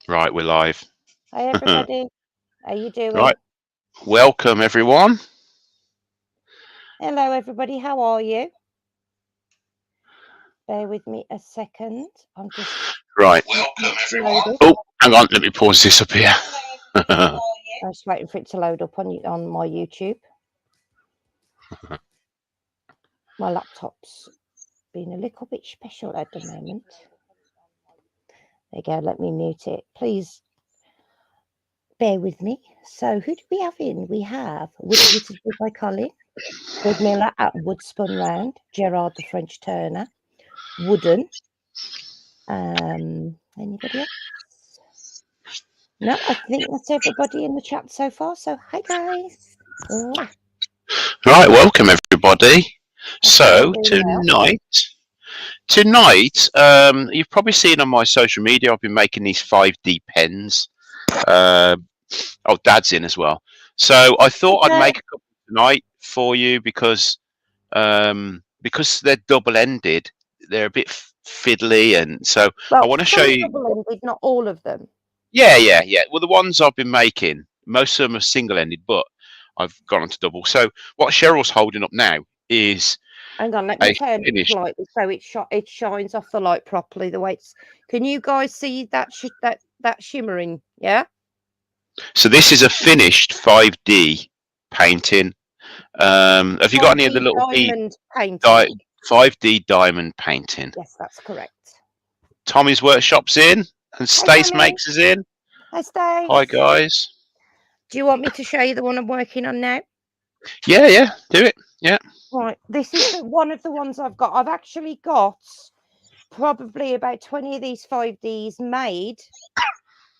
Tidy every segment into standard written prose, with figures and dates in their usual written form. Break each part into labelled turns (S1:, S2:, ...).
S1: Right, we're live.
S2: Hi everybody, how you doing?
S1: Right, welcome everyone.
S2: Hello everybody, how are you? Bear with me a second. I'm just
S1: Right.
S2: waiting to load up.
S1: Oh, hang on, let me pause this up here.
S2: I'm just waiting for it to load up on my YouTube. My laptop's been a little bit special at the moment. There you go, let me mute it. Please bear with me. So who do we have in? We have Wood Whittled by Colin, Good Mirla at Wood Spun Round, Gerard the French Turner, Wooden. Anybody else? No, I think that's everybody in the chat so far. So hi guys. Mwah.
S1: Right, welcome everybody.
S2: That's what I'm
S1: So
S2: doing now.
S1: tonight, you've probably seen on my social media, I've been making these 5D pens. Oh, Dad's in as well. So I thought I'd make a couple tonight for you because they're double-ended. They're a bit fiddly, and so I
S2: Well,
S1: want to show
S2: some
S1: you.
S2: double-ended, not all of them.
S1: Yeah. Well, the ones I've been making, most of them are single-ended, but I've gone on to double. So what Cheryl's holding up now is
S2: Hang on, let me
S1: a
S2: turn it
S1: finished.
S2: slightly so it shines off the light properly. The way it's. Can you guys see that that shimmering? Yeah.
S1: So this is a finished 5D painting. Have you got any of the
S2: 5D
S1: little
S2: diamond painting.
S1: 5D diamond painting?
S2: Yes, that's correct.
S1: Tommy's Workshop's in, and
S2: Hi
S1: Stace
S2: Tommy.
S1: Makes is in.
S2: Hi Stace.
S1: Hi guys.
S2: Do you want me to show you the one I'm working on now?
S1: Yeah, do it. Yeah.
S2: Right, this is one of the ones I've got. I've actually got probably about 20 of these 5Ds made,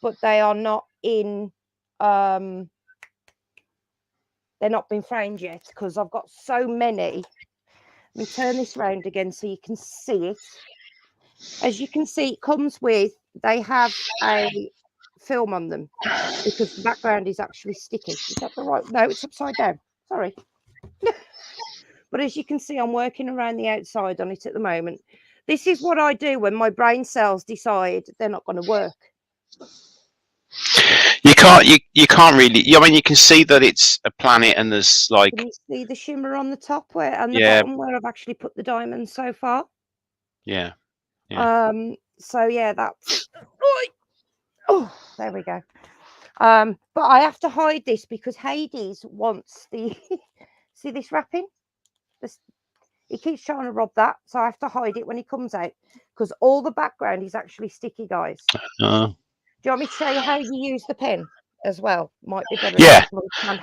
S2: but they are not in, they're not been framed yet because I've got so many. Let me turn this round again so you can see it. As you can see, it comes with, they have a film on them because the background is actually sticky. Is that the right? No, it's upside down. Sorry. But as you can see, I'm working around the outside on it at the moment. This is what I do when my brain cells decide they're not going to work.
S1: You can't really. I mean, you can see that it's a planet, and there's like.
S2: Can you see the shimmer on the top where and the
S1: Yeah.
S2: bottom where I've actually put the diamonds so far?
S1: Yeah.
S2: So yeah, that's. Oh, there we go. But I have to hide this because Hades wants the. See this wrapping? He keeps trying to rob that, so I have to hide it when he comes out because all the background is actually sticky, guys. Do you want me to show you how you use the pen as well? Might be better.
S1: Yeah.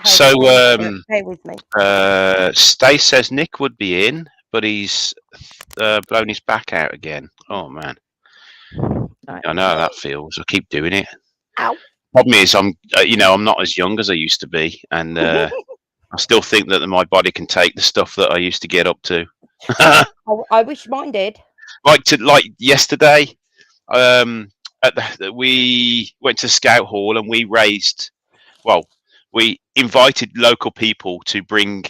S1: So
S2: Bear with me.
S1: Stace says Nick would be in, but he's blown his back out again. Oh man.
S2: Right.
S1: I know how that feels. I keep doing it.
S2: Ow.
S1: Problem is, I'm not as young as I used to be, and I still think that my body can take the stuff that I used to get up to.
S2: I wish mine did.
S1: Like yesterday, we went to Scout Hall and we raised. Well, we invited local people to bring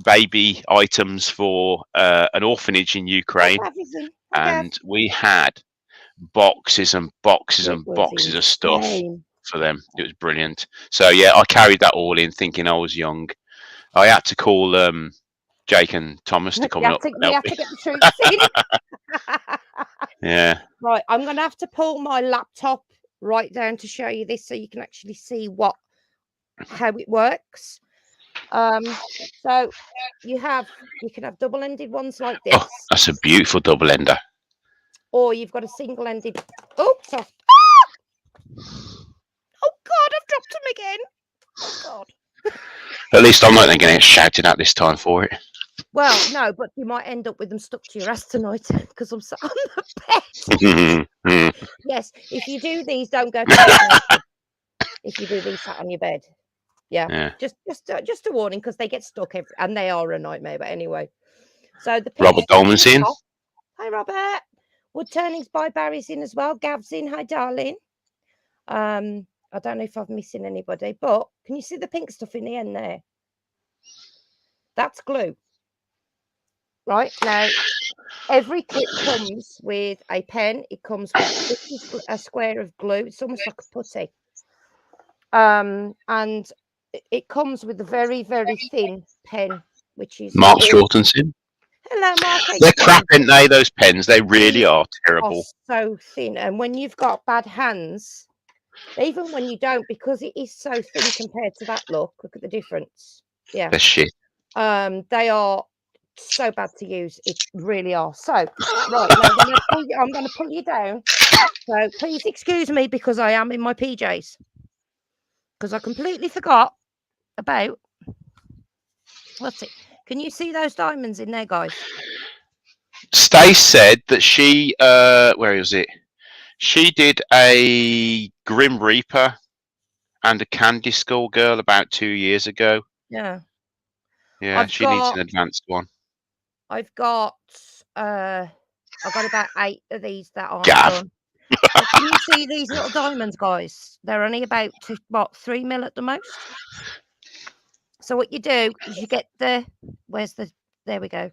S1: baby items for an orphanage in Ukraine, and we had boxes and boxes and boxes of stuff for them. It was brilliant. So yeah, I carried that all in, thinking I was young. I had to call Jake and Thomas to come up.
S2: We have to get the troops in.
S1: Yeah.
S2: Right, I'm going to have to pull my laptop right down to show you this so you can actually see how it works. So you can have double-ended ones like this.
S1: Oh, that's a beautiful double ender.
S2: Or you've got a single-ended. Oh, soft. Ah! Oh God, I've dropped them again. Oh God.
S1: At least I'm not going to get shouted at this time for it.
S2: Well, no, but you might end up with them stuck to your ass tonight because I'm sat on the bed. Yes, if you do these, don't go to bed. If you do these sat on your bed, yeah. Just a warning because they get stuck and they are a nightmare. But anyway, so the
S1: Robert Dolman's in.
S2: Hi, Robert. Wood Turnings by Barry's in as well. Gav's in. Hi, darling. I don't know if I'm missing anybody, but can you see the pink stuff in the end there? That's glue. Right now, every kit comes with a pen. It comes with a square of glue. It's almost like a putty. And it comes with a very, very thin pen, which is
S1: Mark Shortenson.
S2: hello, Mark.
S1: They're crap, aren't they? Those pens, they really are
S2: Are
S1: terrible.
S2: so thin, and when you've got bad hands, even when you don't, because it is so thin compared to that look at the difference. Yeah,
S1: They're shit.
S2: they are so bad to use. It really are. So right now, I'm going to pull you down. So please excuse me because I am in my PJs because I completely forgot about what's it. Can you see those diamonds in there, guys?
S1: Stace said that she, where is it? She did a Grim Reaper and a Candy Skull Girl about 2 years ago.
S2: Yeah.
S1: Yeah, she needs an advanced one.
S2: I've got about 8 of these that aren't
S1: Gav.
S2: done. So can you see these little diamonds, guys? They're only about 3 mil at the most. So what you do is you get there we go.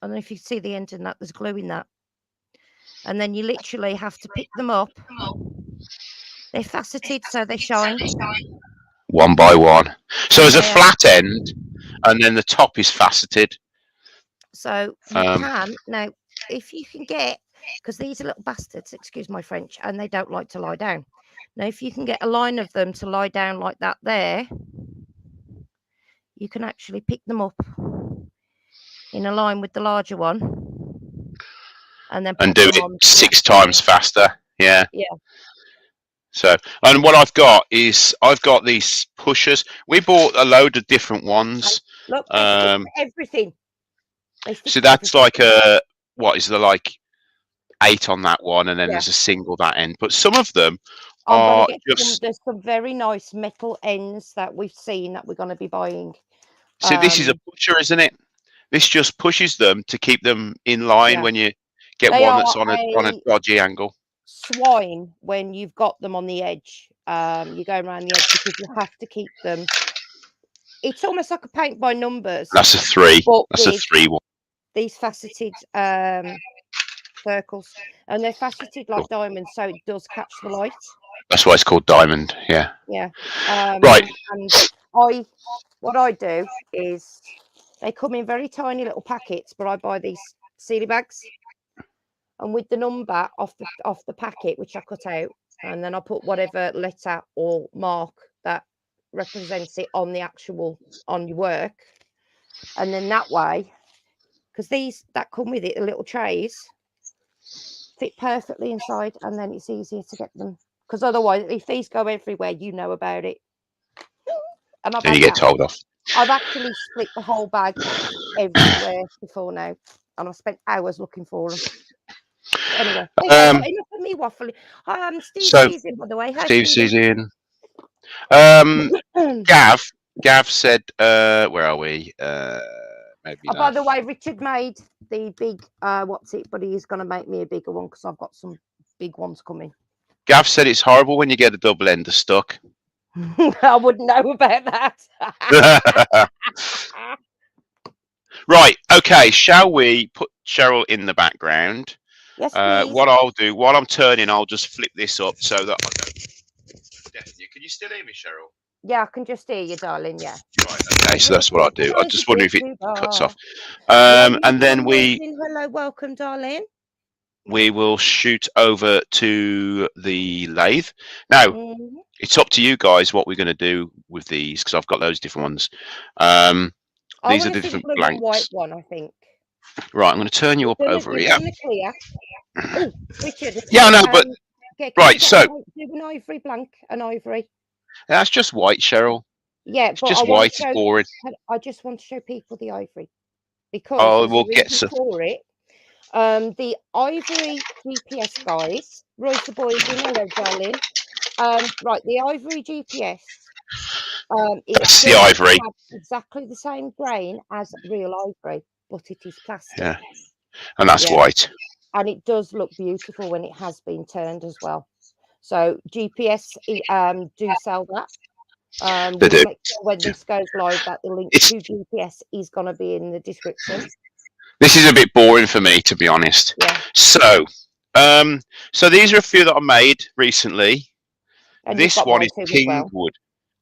S2: I don't know if you see the end in that, there's glue in that. And then you literally have to pick them up. They're faceted, so they shine.
S1: One by one. So there's a flat end, and then the top is faceted.
S2: So you can, now, if you can get, because these are little bastards, excuse my French, and they don't like to lie down. Now, if you can get a line of them to lie down like that there, you can actually pick them up in a line with the larger one. And then
S1: do it 6 times faster. Yeah.
S2: Yeah.
S1: So, and what I've got is these pushers. We bought a load of different ones.
S2: Look, everything.
S1: So that's like what is there, like 8 on that one, and then there's a single that end. But some of them are just.
S2: There's some very nice metal ends that we've seen that we're going to be buying.
S1: So this is a pusher, isn't it? This just pushes them to keep them in line when you get one that's on a dodgy angle.
S2: Swine when you've got them on the edge. You're going around the edge because you have to keep them. It's almost like a paint by numbers.
S1: That's a 3. That's a 3 one.
S2: These faceted circles, and they're faceted like diamonds, so it does catch the light.
S1: That's why it's called diamond. Yeah.
S2: Yeah.
S1: Right.
S2: And what I do is they come in very tiny little packets, but I buy these sealy bags, and with the number off the packet, which I cut out, and then I put whatever letter or mark that represents it on your work, and then that way, because these that come with it, the little trays, fit perfectly inside, and then it's easier to get them. Because otherwise, if these go everywhere, you know about it. And you
S1: get told off.
S2: I've actually split the whole bag everywhere before now, and I've spent hours looking for them. Anyway, enough of me waffling. Steve's in, by the way. Hi,
S1: Steve's in. Gav said, where are we? Maybe
S2: by the way, Richard made the big, but he's going to make me a bigger one because I've got some big ones coming.
S1: Gav said it's horrible when you get a double ender stuck.
S2: I wouldn't know about that.
S1: Right, okay, shall we put Cheryl in the background?
S2: Yes, please.
S1: What I'll do, while I'm turning, I'll just flip this up so that I don't... Can you still hear me, Cheryl?
S2: Yeah, I can just hear you, darling, yeah.
S1: Right, okay, so that's what I'll do. I just wonder if it cuts off. And then
S2: hello, welcome, darling.
S1: We will shoot over to the lathe. Now, it's up to you guys what we're going to do with these, because I've got loads of different ones. These are the different blanks.
S2: White one, I think.
S1: Right, I'm going to turn you up over here.
S2: Oh, Richard.
S1: Yeah, I know, but right, so
S2: do an ivory blank, an ivory.
S1: That's just white, Cheryl.
S2: Yeah,
S1: it's just white. It's boring.
S2: I just want to show people the ivory because
S1: we'll get some
S2: for it. The ivory GPS guys, Royce the boys in, hello, darling. Right, the ivory GPS.
S1: It's the ivory.
S2: Exactly the same grain as real ivory, but it is plastic.
S1: Yeah, and that's white.
S2: And it does look beautiful when it has been turned as well. So GPS do sell that.
S1: They do.
S2: Make sure when this goes live that the link to GPS is going to be in the description.
S1: This is a bit boring for me, to be honest.
S2: Yeah.
S1: So, so these are a few that I made recently.
S2: And
S1: This one is
S2: Kingwood.
S1: Kingwood.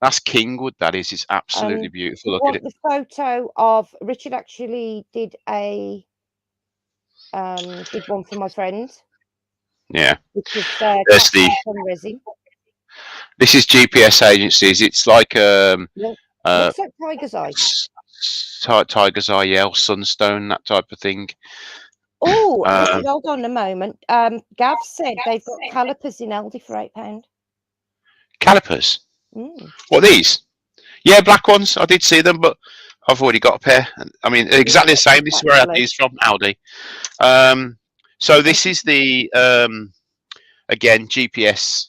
S1: That's Kingwood. That is. It's absolutely beautiful. Look at it.
S2: The photo of Richard actually did a did one for my friend.
S1: Yeah.
S2: Which is
S1: There's the.
S2: resin.
S1: This is GPS agencies. It's like
S2: looks like tiger's eye.
S1: Tiger's eye, yeah, or sunstone, that type of thing.
S2: Oh, hold on a moment. Gav said they've got calipers in Aldi for £8.
S1: Calipers? What, these? Yeah, black ones. I did see them, but I've already got a pair. I mean, exactly the same. This is where I had these from, Aldi. So this is the again GPS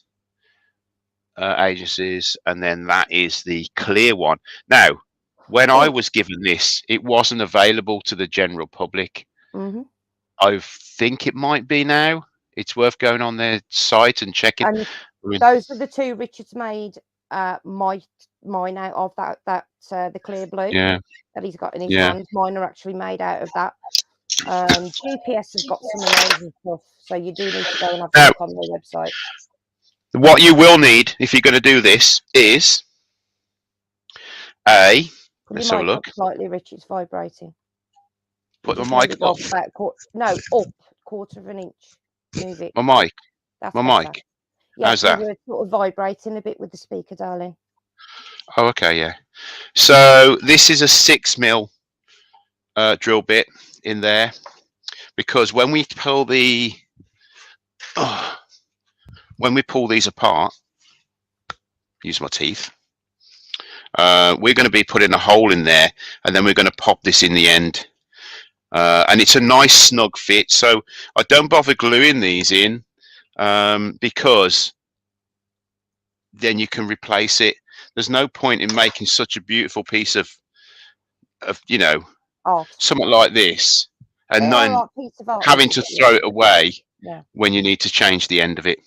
S1: agencies, and then that is the clear one. Now, when I was given this, it wasn't available to the general public. I think it might be now. It's worth going on their site and checking.
S2: And those are the two Richard's made mine out of that the clear blue that he's got in his hand. Mine are actually made out of that. GPS has got some amazing stuff, so you do need to go and have a look on their website.
S1: What you will need if you're going to do this is let's have a look.
S2: Slightly, Rich, it's vibrating.
S1: Put the mic up.
S2: Up quarter of an inch. Move it.
S1: My mic.
S2: That's
S1: my
S2: better.
S1: mic.
S2: Yeah,
S1: how's that?
S2: You're sort of vibrating a bit with the speaker, darling.
S1: Oh, okay, yeah. So this is a 6mm drill bit in there, because when we pull these apart, use my teeth. We're going to be putting a hole in there, and then we're going to pop this in the end. And it's a nice snug fit, so I don't bother gluing these in, because then you can replace it. There's no point in making such a beautiful piece of something like this and then having to throw it away when you need to change the end of it.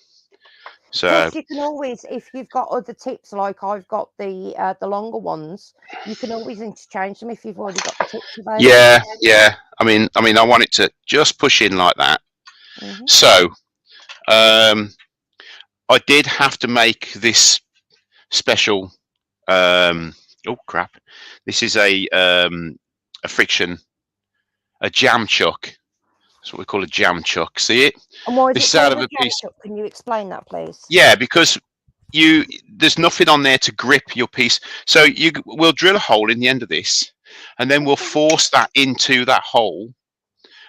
S1: So
S2: you can always, if you've got other tips, like I've got the longer ones, you can always interchange them if you've already got the tips available.
S1: Yeah. I mean, I want it to just push in like that. So, I did have to make this special. Oh crap! This is a friction, a jam chuck. That's what we call a jam chuck. See it?
S2: And why is
S1: this
S2: it
S1: is out of a piece.
S2: Chuck? Can you explain that, please?
S1: Yeah, because there's nothing on there to grip your piece. So we'll drill a hole in the end of this, and then we'll force that into that hole,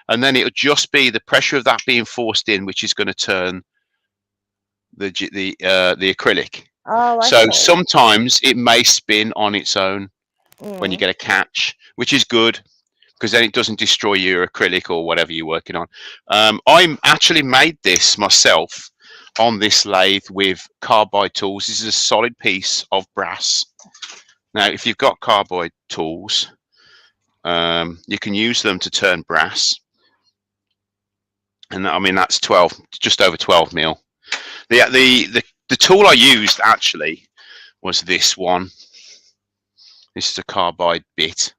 S1: and then it'll just be the pressure of that being forced in, which is going to turn the acrylic.
S2: Oh,
S1: so sometimes it may spin on its own when you get a catch, which is good, because then it doesn't destroy your acrylic or whatever you're working on. I actually made this myself on this lathe with carbide tools. This is a solid piece of brass. Now, if you've got carbide tools, you can use them to turn brass. And I mean, that's just over 12mm. The tool I used actually was this one. This is a carbide bit.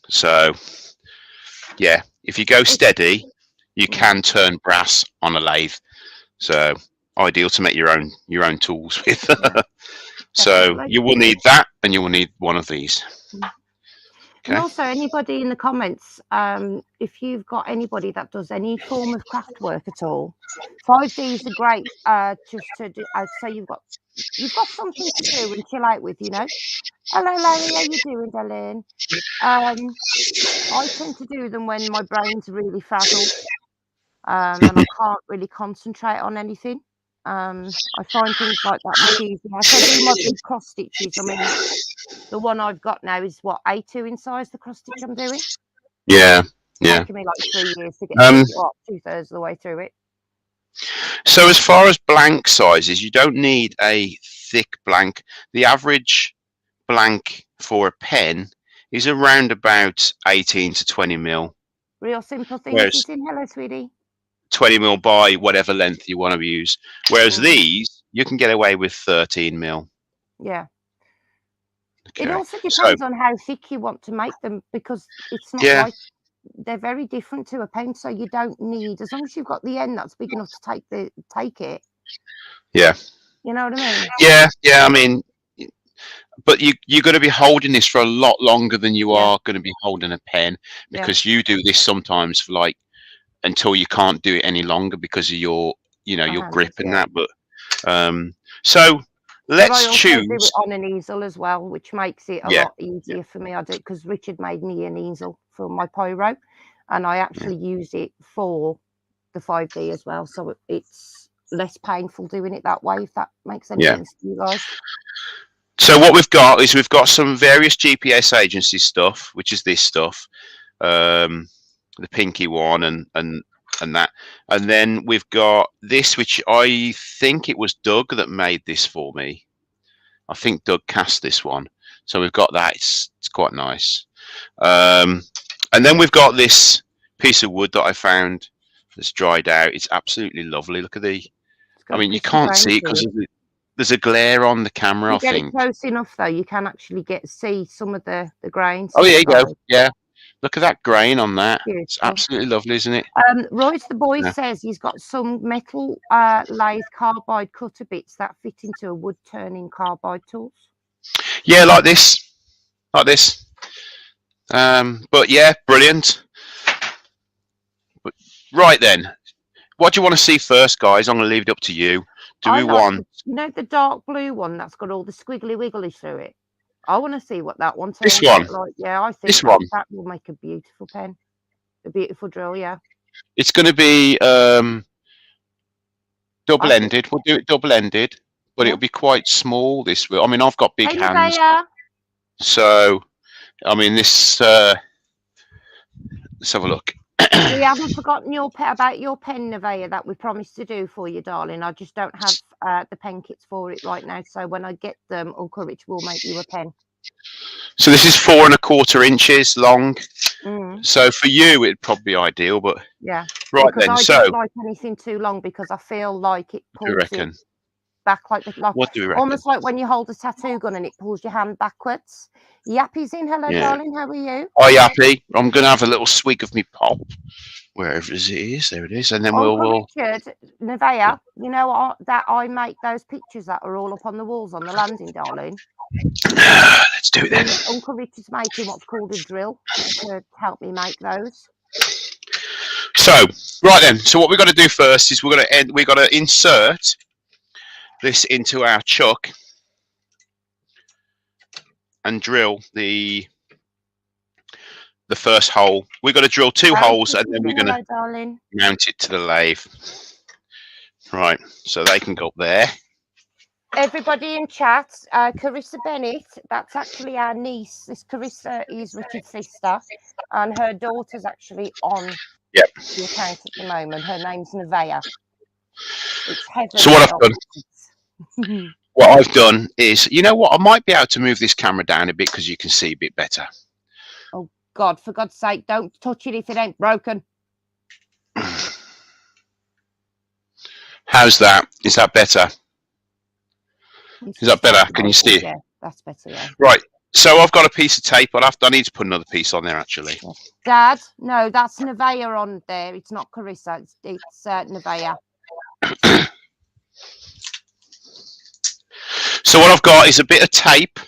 S1: So yeah, if you go steady, you can turn brass on a lathe. So ideal to make your own tools with. So you will need that, and you will need one of these. Okay.
S2: And also, anybody in the comments, if you've got anybody that does any form of craft work at all, 5Ds are great. Just to do, so you've got something to do and chill out with, Hello, Larry, how you doing, darling? I tend to do them when my brain's really frazzled, and I can't really concentrate on anything. I find things like that much easier. I do my big cross stitches. I mean, the one I've got now is what, A2 in size, the cross stitch I'm doing.
S1: Yeah.
S2: It's taken me like 3 years to get 2/3 of the way through it.
S1: So as far as blank sizes, you don't need a thick blank. The average blank for a pen is around about 18 to 20mm.
S2: Real simple things. Hello, sweetie.
S1: 20mm by whatever length you want to use. Whereas these, you can get away with 13mm.
S2: Yeah. It
S1: Okay.
S2: also
S1: So
S2: depends on how thick you want to make them, because it's not
S1: yeah,
S2: like they're very different to a pen. So you don't need, as long as you've got the end that's big enough to take it.
S1: yeah,
S2: You know what I mean?
S1: yeah. I mean, but you're going to be holding this for a lot longer than you
S2: Yeah,
S1: are going to be holding a pen,
S2: yeah.
S1: because you do this sometimes for like until you can't do it any longer because of your
S2: My
S1: your grip
S2: hands,
S1: and
S2: yeah.
S1: that. But so
S2: But I
S1: let's
S2: also do
S1: choose.
S2: it on an easel as well, which makes it a
S1: Yeah,
S2: lot easier for me. I do, because Richard made me an easel for my pyro, and I actually use it for the 5D as well. So it's less painful doing it that way, if that makes any
S1: yeah.
S2: sense to you guys.
S1: So what we've got is we've got some various GPS agency stuff, which is this stuff, the pinky one and that, and then we've got this, which I think it was Doug that made this for me. I think Doug cast this one, so we've got that. It's quite nice. And then we've got this piece of wood that I found that's dried out. It's absolutely lovely. Look at the.
S2: It's
S1: I
S2: got a
S1: mean, you
S2: pretty
S1: can't
S2: grain
S1: see it
S2: to
S1: because
S2: it.
S1: there's a glare on the
S2: If
S1: camera,
S2: you
S1: I
S2: get it
S1: think.
S2: close enough, though, you can actually see some of the grains
S1: Oh, there you go.
S2: inside.
S1: Yeah. Look at that grain on that. It's
S2: Beautiful.
S1: absolutely lovely, isn't it?
S2: Royce the boy
S1: Yeah.
S2: says he's got some metal lathe carbide cutter bits that fit into a wood turning carbide tools.
S1: Yeah, like this. Like this. But yeah, brilliant. But, right then. What do you want to see first, guys? I'm going to leave it up to you. Do we want
S2: the dark blue one that's got all the squiggly wiggly through it? I want to see what that one
S1: this
S2: turns
S1: one?
S2: out like. Yeah, I think
S1: This one.
S2: that will make a beautiful pen, a beautiful drill. Yeah,
S1: It's going to be
S2: I think,
S1: double-ended. We'll do it double-ended, but
S2: yeah.
S1: it'll be quite small. This will. I mean, I've got big
S2: Hey,
S1: hands,
S2: Nevaeh,
S1: so I mean, this. Let's have a look.
S2: we haven't forgotten about your pen, Nevaeh, that we promised to do for you, darling. I just don't have the pen kits for it right now. So when I get them, Uncle Rich will make you a pen.
S1: So this is 4 1/4 inches long.
S2: Mm.
S1: So for you, it'd probably be ideal. But
S2: Yeah,
S1: right
S2: because
S1: then,
S2: I
S1: so
S2: don't like anything too long, because I feel like it
S1: what do you
S2: pulls it
S1: reckon?
S2: back, like
S1: What do we reckon?
S2: almost like when you hold a tattoo gun and it pulls your hand bawards. Yappy's in. Hello,
S1: Yeah.
S2: darling. How are you?
S1: Hi, Yappy. I'm going to have a little swig of me pop, wherever it is. There it is, and then
S2: Uncle
S1: we'll.
S2: Richard, Nevaeh, you know that I make those pictures that are all up on the walls on the landing, darling.
S1: Let's do it then.
S2: Uncle Richard's making what's called a drill to help me make those.
S1: So right then, so what we've got to do first is we've got to insert this into our chuck and drill the first hole. We've got to drill 2 holes, and then we're going to mount it to the lathe. Right, so they can go up there.
S2: Everybody in chat, Carissa Bennett, that's actually our niece. This Carissa is Richard's sister, and her daughter's actually on the account at the moment. Her name's Nevaeh. It's Heather.
S1: So what I've done, what I've done is, you know what, I might be able to move this camera down a bit because you can see a bit better.
S2: Oh God, for God's sake, don't touch it if it ain't broken.
S1: How's that? Is that better? Is that better? Can you see it?
S2: Yeah, that's better, yeah.
S1: Right. So I've got a piece of tape, but I need to put another piece on there, actually.
S2: Yeah. Dad, no, that's Nevaeh on there. It's not Carissa. It's Nevaeh.
S1: So what I've got is a bit of tape,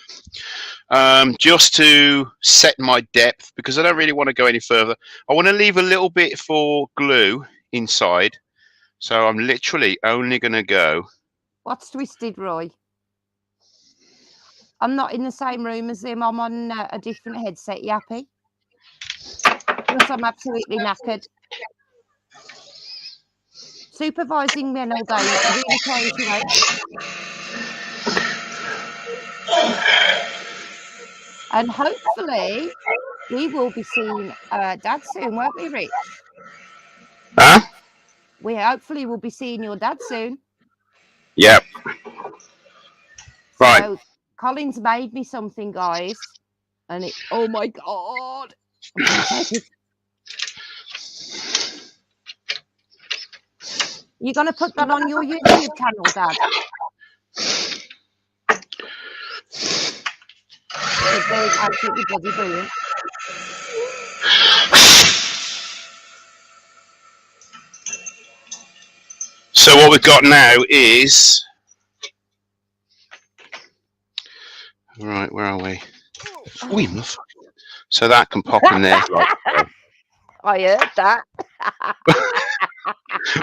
S1: just to set my depth, because I don't really want to go any further. I want to leave a little bit for glue inside. So I'm literally only going to go.
S2: What's twisted, Roy? I'm not in the same room as him. I'm on a different headset. You happy? Plus, I'm absolutely knackered. Supervising men all day really tires you out. And hopefully, we will be seeing Dad soon, won't we, Rich?
S1: Huh?
S2: We hopefully will be seeing your dad soon.
S1: Yep. Right.
S2: So, Colin's made me something, guys, and oh my God, you're gonna put that on your YouTube channel, Dad? because they're absolutely bloody brilliant.
S1: So what we've got now is, right, where are we? So that can pop in there.
S2: I heard that.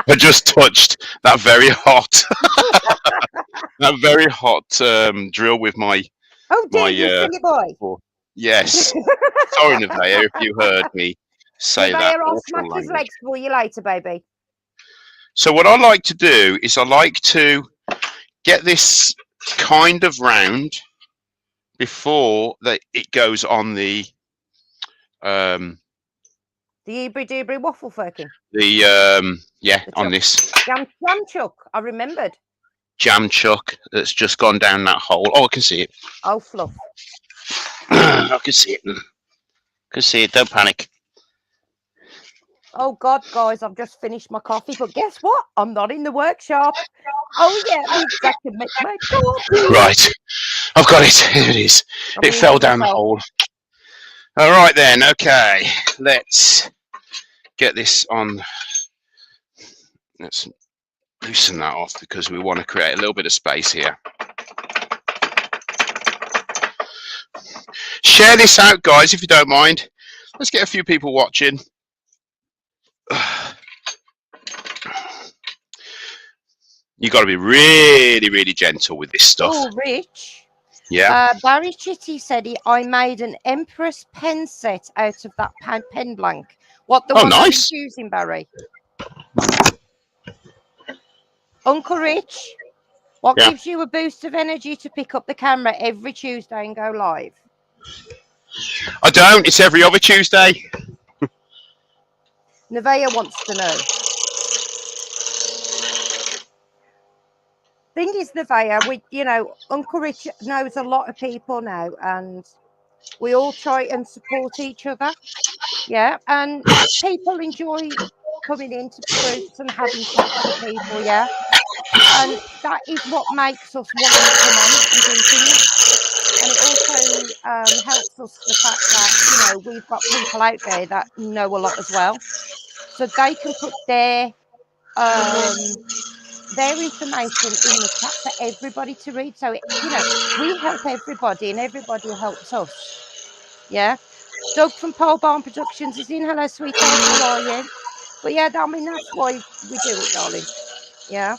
S1: I just touched that very hot, drill with my.
S2: Oh, dear, you silly boy.
S1: Yes. Sorry, Nevaeh, if you heard me say that.
S2: Nevaeh, I'll smack his legs for you later, baby.
S1: So what I like to do is I like to get this kind of round before it goes on the
S2: Ebry waffle firkin.
S1: On this
S2: jam chuck. I remembered.
S1: Jam chuck that's just gone down that hole. Oh, I can see it.
S2: Oh, fluff.
S1: I can see it. Can see it. Don't panic.
S2: Oh God, guys, I've just finished my coffee, but guess what? I'm not in the workshop. Oh yeah, I can make my coffee.
S1: Right, I've got it. Here it is. It fell down the hole. All right then. Okay, let's get this on. Let's loosen that off because we want to create a little bit of space here. Share this out, guys, if you don't mind. Let's get a few people watching. You got to be really, really gentle with this stuff.
S2: Oh, Rich.
S1: Yeah.
S2: Barry Chitty said I made an Empress pen set out of that pen blank. What the one
S1: nice.
S2: you're using, Barry? Uncle Rich, what gives you a boost of energy to pick up the camera every Tuesday and go live?
S1: I don't. It's every other Tuesday.
S2: Nevaeh wants to know. Thing is, Nevaeh, Uncle Rich knows a lot of people now, and we all try and support each other. Yeah, and people enjoy coming into groups and having chats with people. Yeah, and that is what makes us want to come on and do things. And it also helps us the fact that we've got people out there that know a lot as well, so they can put their information in the chat for everybody to read. So we help everybody, and everybody helps us. Yeah. Doug from Pole Barn Productions is in. Hello, sweetheart. How are you? But yeah, I mean that's why we do it, darling. Yeah.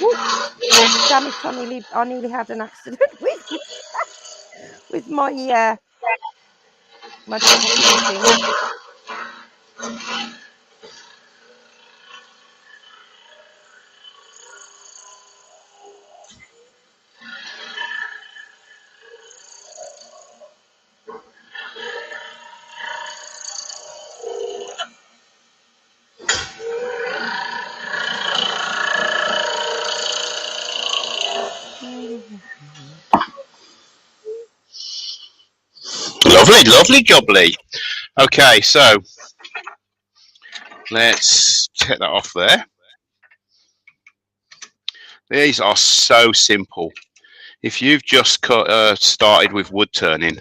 S2: Woo. Damn it! I nearly had an accident with my my thing.
S1: Lovely, lovely, jubbly. Okay, so let's take that off there. These are so simple. If you've just started with wood turning,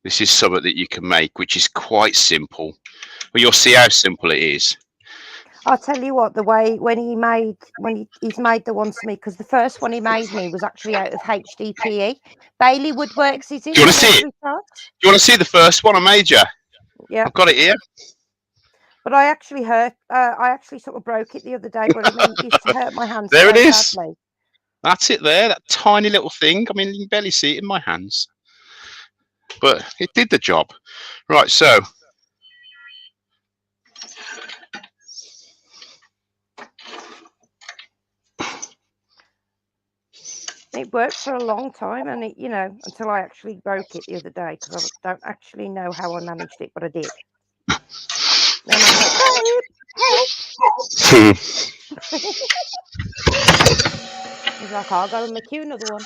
S1: this is something that you can make, which is quite simple. But you'll see how simple it is.
S2: I'll tell you what, the way when he's made the ones for me, because the first one he made me was actually out of HDPE. Bailey Woodworks is in.
S1: Do you want to see it? Do you want to see the first one I made you?
S2: Yeah.
S1: I've got it here.
S2: But I actually sort of broke it the other day, but it used to hurt my hands.
S1: There it is.
S2: Badly.
S1: That's it there, that tiny little thing. I mean, you can barely see it in my hands. But it did the job. Right, so
S2: it worked for a long time, and it, until I actually broke it the other day, because I don't actually know how I managed it, but I did. Then I help. He's like, I'll go and make you another one.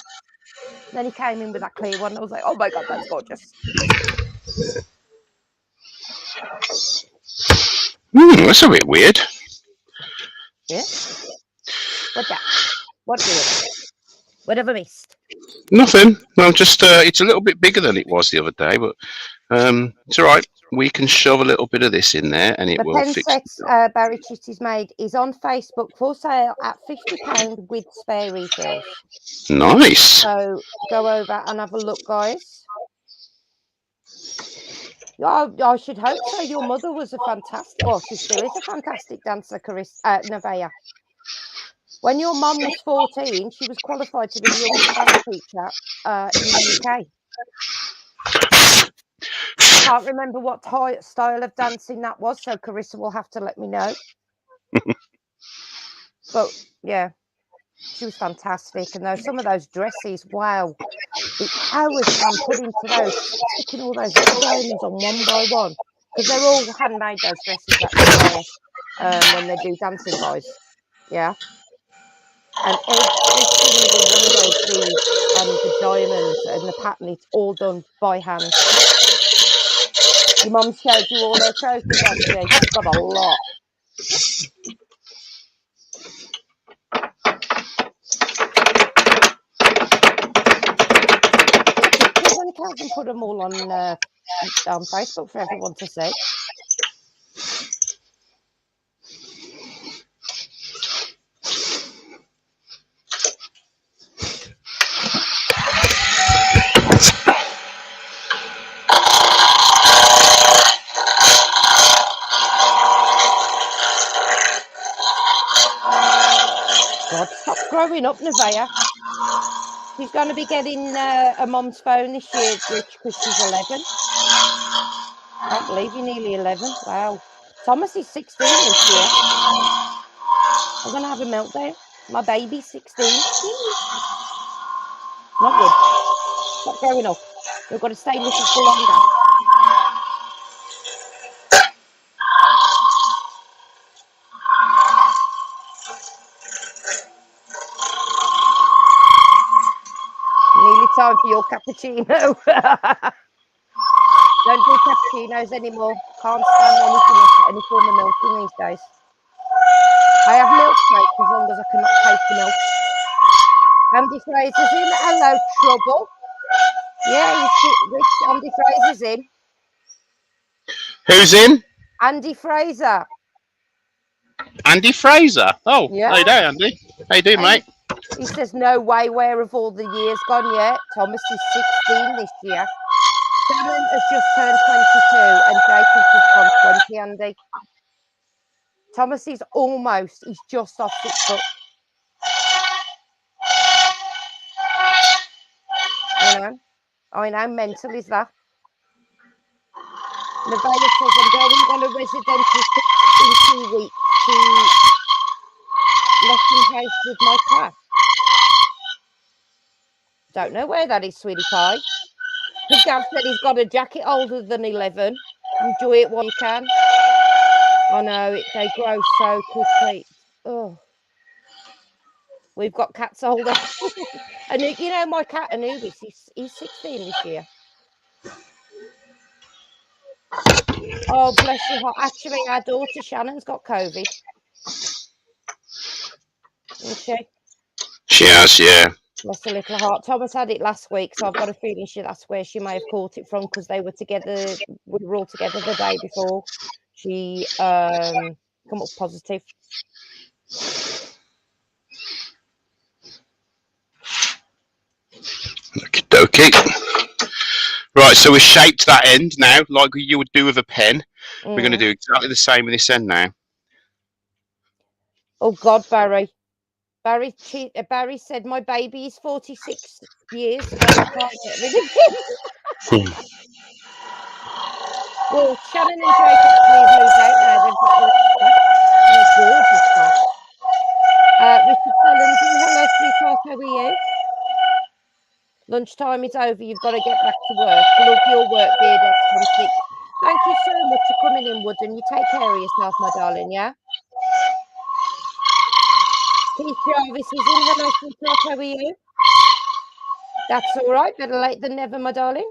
S2: Then he came in with that clear one. I was like, oh my God, that's gorgeous.
S1: That's a bit weird.
S2: Yeah. What's that? What weird? What have I missed?
S1: Nothing. I'm just. It's a little bit bigger than it was the other day, but it's all right. We can shove a little bit of this in there, and it
S2: The
S1: will
S2: pen
S1: fix
S2: set
S1: it.
S2: Barry Chitty's made is on Facebook for sale at £50 with spare refills.
S1: Nice.
S2: So go over and have a look, guys. I should hope so. Your mother was a fantastic, well, she still is a fantastic dancer, Nevaeh. When your mum was 14, she was qualified to be the youngest dance teacher in the UK. Can't remember what style of dancing that was, so Carissa will have to let me know. But yeah, she was fantastic. And some of those dresses, wow, the hours Sam put into those, sticking all those little diamonds on one by one, because they're all handmade, those dresses that they wear when they do dancing, guys. Yeah. And every single one of those beads and the diamonds and the pattern, it's all done by hand. Your mum showed you all her trophies, has she? She's got a lot. When Calvin put them all on Facebook for everyone to see. God, stop growing up, Nevaeh. She's going to be getting a mum's phone this year, Rich, because she's 11. Can't believe you're nearly 11. Wow. Thomas is 16 this year. I'm going to have a meltdown. My baby's 16. Not good. Stop growing up. We've got to stay little for longer. Nearly time for your cappuccino. Don't do cappuccinos anymore. Can't stand anything else, any form of milking these days. I have milkshakes as long as I cannot taste the milk. Andy Fraser's in. Hello, Trouble. Yeah, Rich. Andy Fraser's in.
S1: Who's in?
S2: Andy Fraser.
S1: Andy Fraser. Oh,
S2: yeah.
S1: How you doing, Andy? How you doing, mate?
S2: He says, no way, where have all the years gone yet? Thomas is 16 this year. Shannon has just turned 22 and Jacob's just gone 20, Andy. Thomas is he's just off 6 foot. I know, mental is that. Nevaeh says, I'm going on a residential trip in 2 weeks to Lesson House with my cat. Don't know where that is, sweetie pie. Gav said he's got a jacket older than 11. Enjoy it while you can. I know, they grow so quickly. Oh. We've got cats older. And you know, my cat Anubis, he's 16 this year. Oh, bless your heart. Actually, our daughter Shannon's got COVID. Isn't she?
S1: She has, yeah.
S2: Bless her little heart. Thomas had it last week, so I've got a feeling that's where she may have caught it from, because they were together. We were all together the day before she come up positive.
S1: Okay. Right, so we've shaped that end now, like you would do with a pen. We're going to do exactly the same with this end now.
S2: Oh God, Barry. Barry said, my baby is 46 years and I can't get rid of him. Well, Shannon and Jacob have moved out now. They've got their gorgeous car. Richard Collins, hello, sweetheart. How are you? Lunchtime is over. You've got to get back to work. Love your work, Beard X16. Thank you so much for coming in, Wood, and you take care of yourself, my darling, yeah? Keith Jarvis is in. Hello, sweetheart. How are you? That's all right. Better late than never, my darling.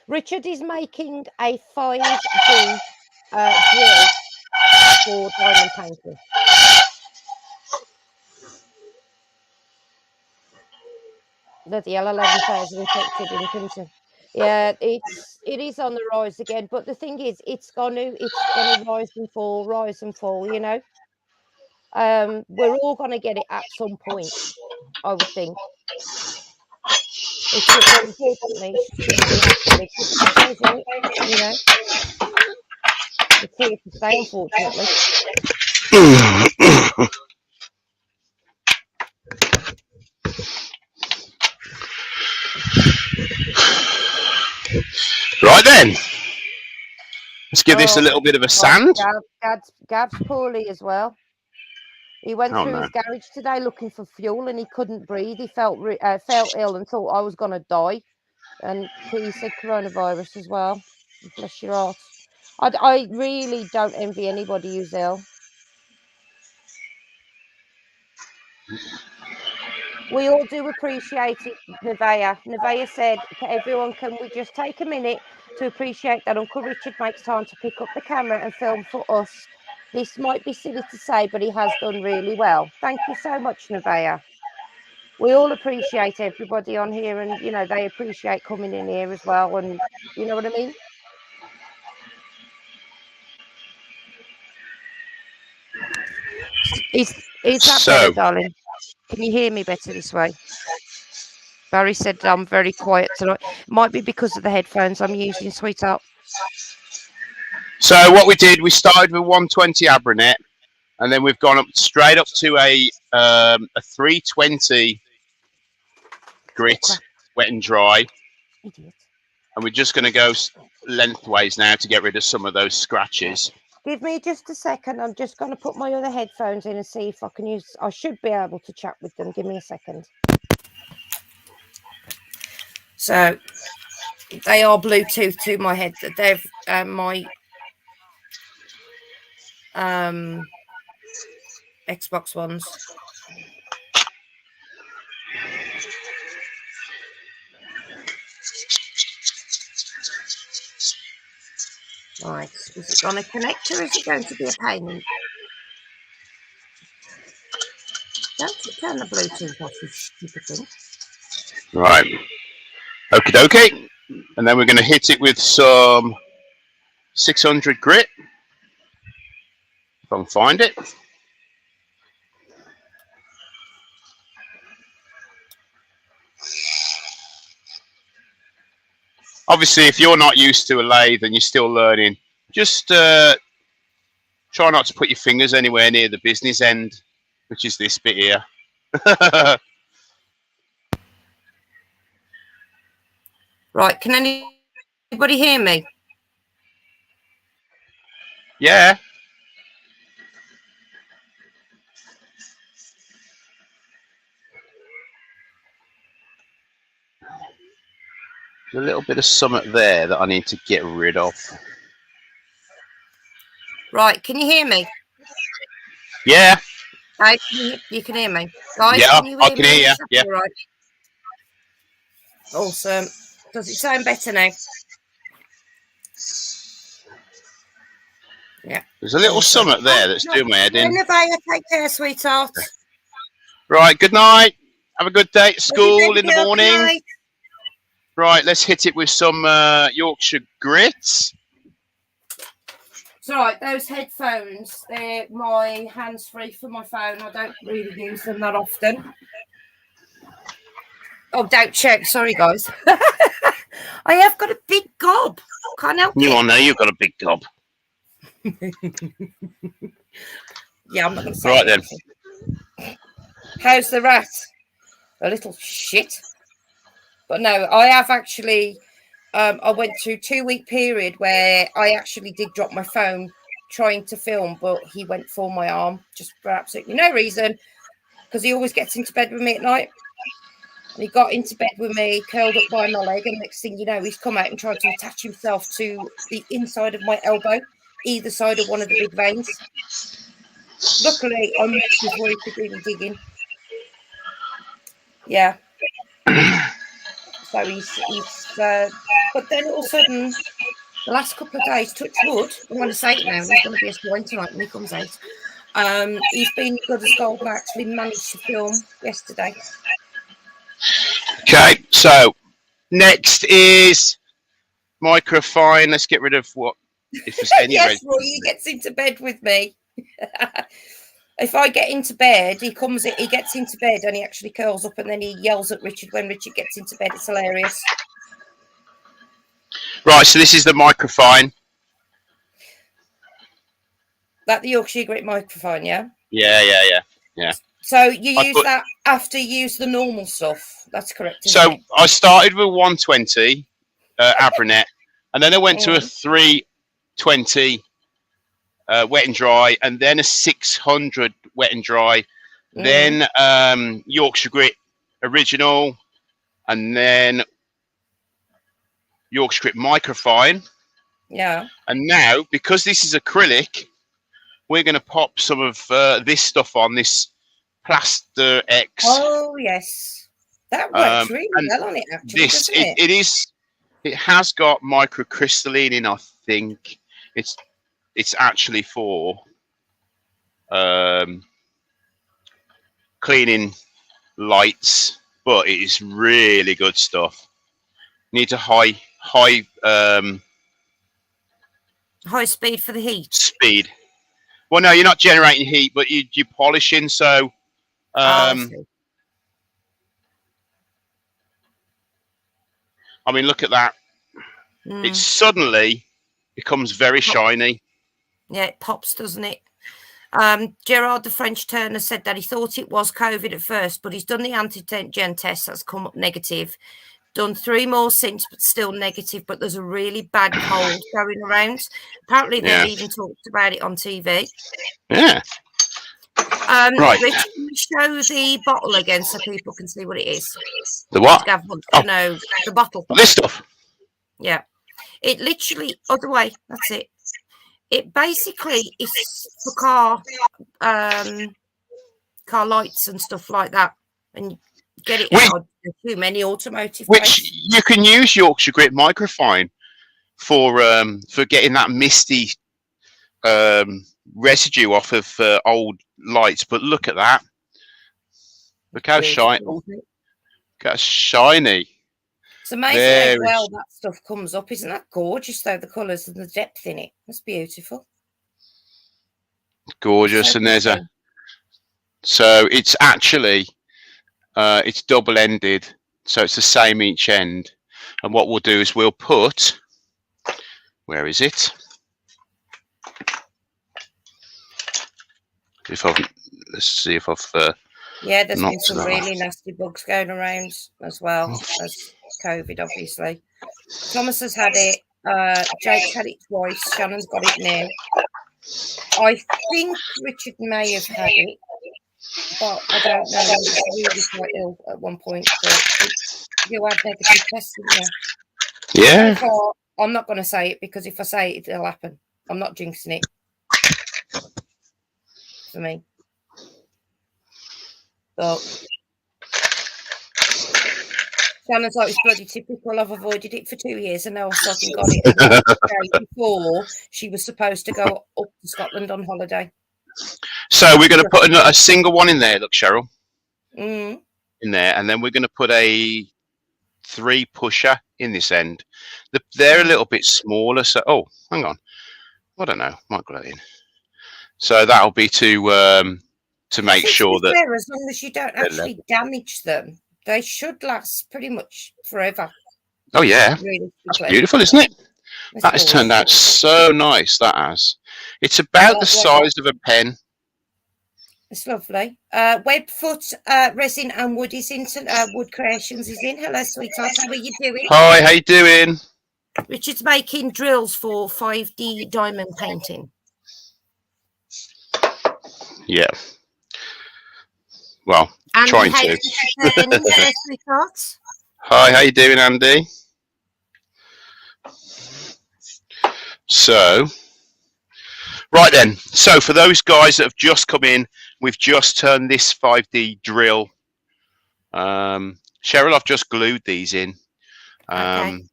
S2: Richard is making a 5D drill for diamond painting. Bloody hell, 11,000 infected in the country. Yeah, it is on the rise again. But the thing is, it's gonna rise and fall. You know, we're all gonna get it at some point. I would think. It's just unfortunately it shouldn't be happening. It goes out, you know. It's here to stay, unfortunately.
S1: Right then, let's give this a little bit of a sand.
S2: Gab's poorly as well. He went through
S1: no.
S2: his garage today looking for fuel, and he couldn't breathe. He felt ill and thought I was going to die. And he said coronavirus as well. Bless your heart. I really don't envy anybody who's ill. We all do appreciate it, Nevaeh. Nevaeh said, everyone, can we just take a minute to appreciate that Uncle Richard makes time to pick up the camera and film for us? This might be silly to say, but he has done really well. Thank you so much, Nevaeh. We all appreciate everybody on here, and, you know, they appreciate coming in here as well, and you know what I mean? Is that better, darling? Can you hear me better this way? Barry said I'm very quiet tonight. Might be because of the headphones I'm using, sweetheart.
S1: So what we did, we started with 120 Abranet, and then we've gone up straight up to a 320 grit, wet and dry.
S2: Idiot. And
S1: we're just going to go lengthways now to get rid of some of those scratches.
S2: Give me just a second. I'm just going to put my other headphones in and see if I can use. I should be able to chat with them. Give me a second. So they are Bluetooth to my head. They've my Xbox ones. Right, is it going to connect or is it going to be a pain in? Don't you turn the Bluetooth off, you stupid thing.
S1: Right. Okie dokie. And then we're going to hit it with some 600 grit. If I can find it. Obviously, if you're not used to a lathe and you're still learning, just try not to put your fingers anywhere near the business end, which is this bit here.
S2: Right, can anybody hear me?
S1: Yeah. There's a little bit of something there that I need to get rid of.
S2: Right, can you hear me?
S1: Yeah.
S2: Hey, you can hear me. Guys,
S1: yeah,
S2: can you hear
S1: I can hear you. Yeah.
S2: Right. Awesome. Does it sound better now? Yeah.
S1: There's a little something there that's doing my head in.
S2: Nevaeh, take care, sweetheart.
S1: Right, good night. Have a good day at school in the morning. Right, let's hit it with some Yorkshire grits.
S2: It's all right, those headphones, they're my hands-free for my phone. I don't really use them that often. Oh, don't check. Sorry, guys. I have got a big gob. Can't help it.
S1: You all know you've got a big gob.
S2: Yeah, I'm not going to say
S1: right
S2: anything.
S1: then.
S2: How's the rat? A little shit. But no, I have actually... I went through a 2-week period where I actually did drop my phone trying to film, but he went for my arm just for absolutely no reason, because he always gets into bed with me at night. And he got into bed with me, curled up by my leg, and next thing you know, he's come out and tried to attach himself to the inside of my elbow, either side of one of the big veins. Luckily, I missed before he could really dig in. Yeah. So he's but then all of a sudden, the last couple of days, touch wood, I'm going to say it now, there's going to be a swine tonight when he comes out. He's been good as gold and actually managed to film yesterday.
S1: Okay, so next is microfine. Let's get rid of what if there's any red.
S2: Yes, Roy gets into bed with me. If I get into bed, he gets into bed and he actually curls up and then he yells at Richard when Richard gets into bed. It's hilarious.
S1: Right, so this is the microfine.
S2: That the Yorkshire grit microphone, yeah?
S1: Yeah.
S2: So you use that after you use the normal stuff. That's correct.
S1: So I started with 120 Abranet, and then I went to a 320 wet and dry, and then a 600 wet and dry, then Yorkshire grit original, and then Yorkshire grit microfine.
S2: Yeah.
S1: And now, because this is acrylic, we're going to pop some of this stuff on this Plaster X.
S2: Oh yes, that works really well on it. Actually, doesn't it?
S1: It has got microcrystalline in. I think it's actually for cleaning lights, but it is really good stuff. Need a high
S2: speed for the heat.
S1: Speed. Well, no, you're not generating heat, but you're polishing. So, I mean, look at that. It suddenly becomes very shiny.
S2: Yeah, it pops, doesn't it? Gerard, the French turner, said that he thought it was COVID at first, but he's done the antigen test. That's come up negative. Done 3 more since, but still negative. But there's a really bad cold going around. Apparently, they've even talked about it on TV.
S1: Yeah.
S2: Right. Rich, can you show the bottle again so people can see what it is?
S1: The what?
S2: Gav wants to know the bottle.
S1: This stuff.
S2: Yeah. It literally, other way. That's it. It basically is for car lights and stuff like that, and get it out. Too many automotive.
S1: Which you can use Yorkshire grit microfine for getting that misty residue off of old lights. But look at that! Look how shiny! Look how shiny!
S2: It's amazing how well that stuff comes up. Isn't that gorgeous, though, the colours and the depth in it? That's beautiful.
S1: Gorgeous. So, and there's so it's actually, it's double-ended. So it's the same each end. And what we'll do is we'll put, where is it? Let's see if I've...
S2: yeah, there's been some really nasty bugs going around as well as COVID, obviously. Thomas has had it. Jake's had it twice. Shannon's got it now. I think Richard may have had it, but I don't know. He was really quite ill at one point. But you had negative tests, didn't you?
S1: Yeah.
S2: I'm not going to say it because if I say it, it'll happen. I'm not jinxing it. For me. But Shannon's like, it's bloody typical. I've avoided it for 2 years and now I've fucking got it before she was supposed to go up to Scotland on holiday. So
S1: we're going to put a single one in there, look, Cheryl.
S2: In
S1: there, and then we're going to put a 3 pusher in this end. They're a little bit smaller, so hang on. I don't know, might go in. So that'll be to make sure that
S2: as long as you don't actually damage them, they should last pretty much forever.
S1: Oh yeah,
S2: really
S1: that's beautiful, isn't it? That has turned out so nice. That has. It's about the size of a pen.
S2: It's lovely. Webfoot Resin and Wood is in. Wood Creations is in. Hello, sweetheart. How are you doing?
S1: Hi, how you doing?
S2: Richard's making drills for 5D diamond painting.
S1: Yeah. Well,
S2: Andy,
S1: trying to. Hi, how you doing, Andy? So, right then. So, for those guys that have just come in, we've just turned this 5D drill. Cheryl, I've just glued these in.
S2: Okay.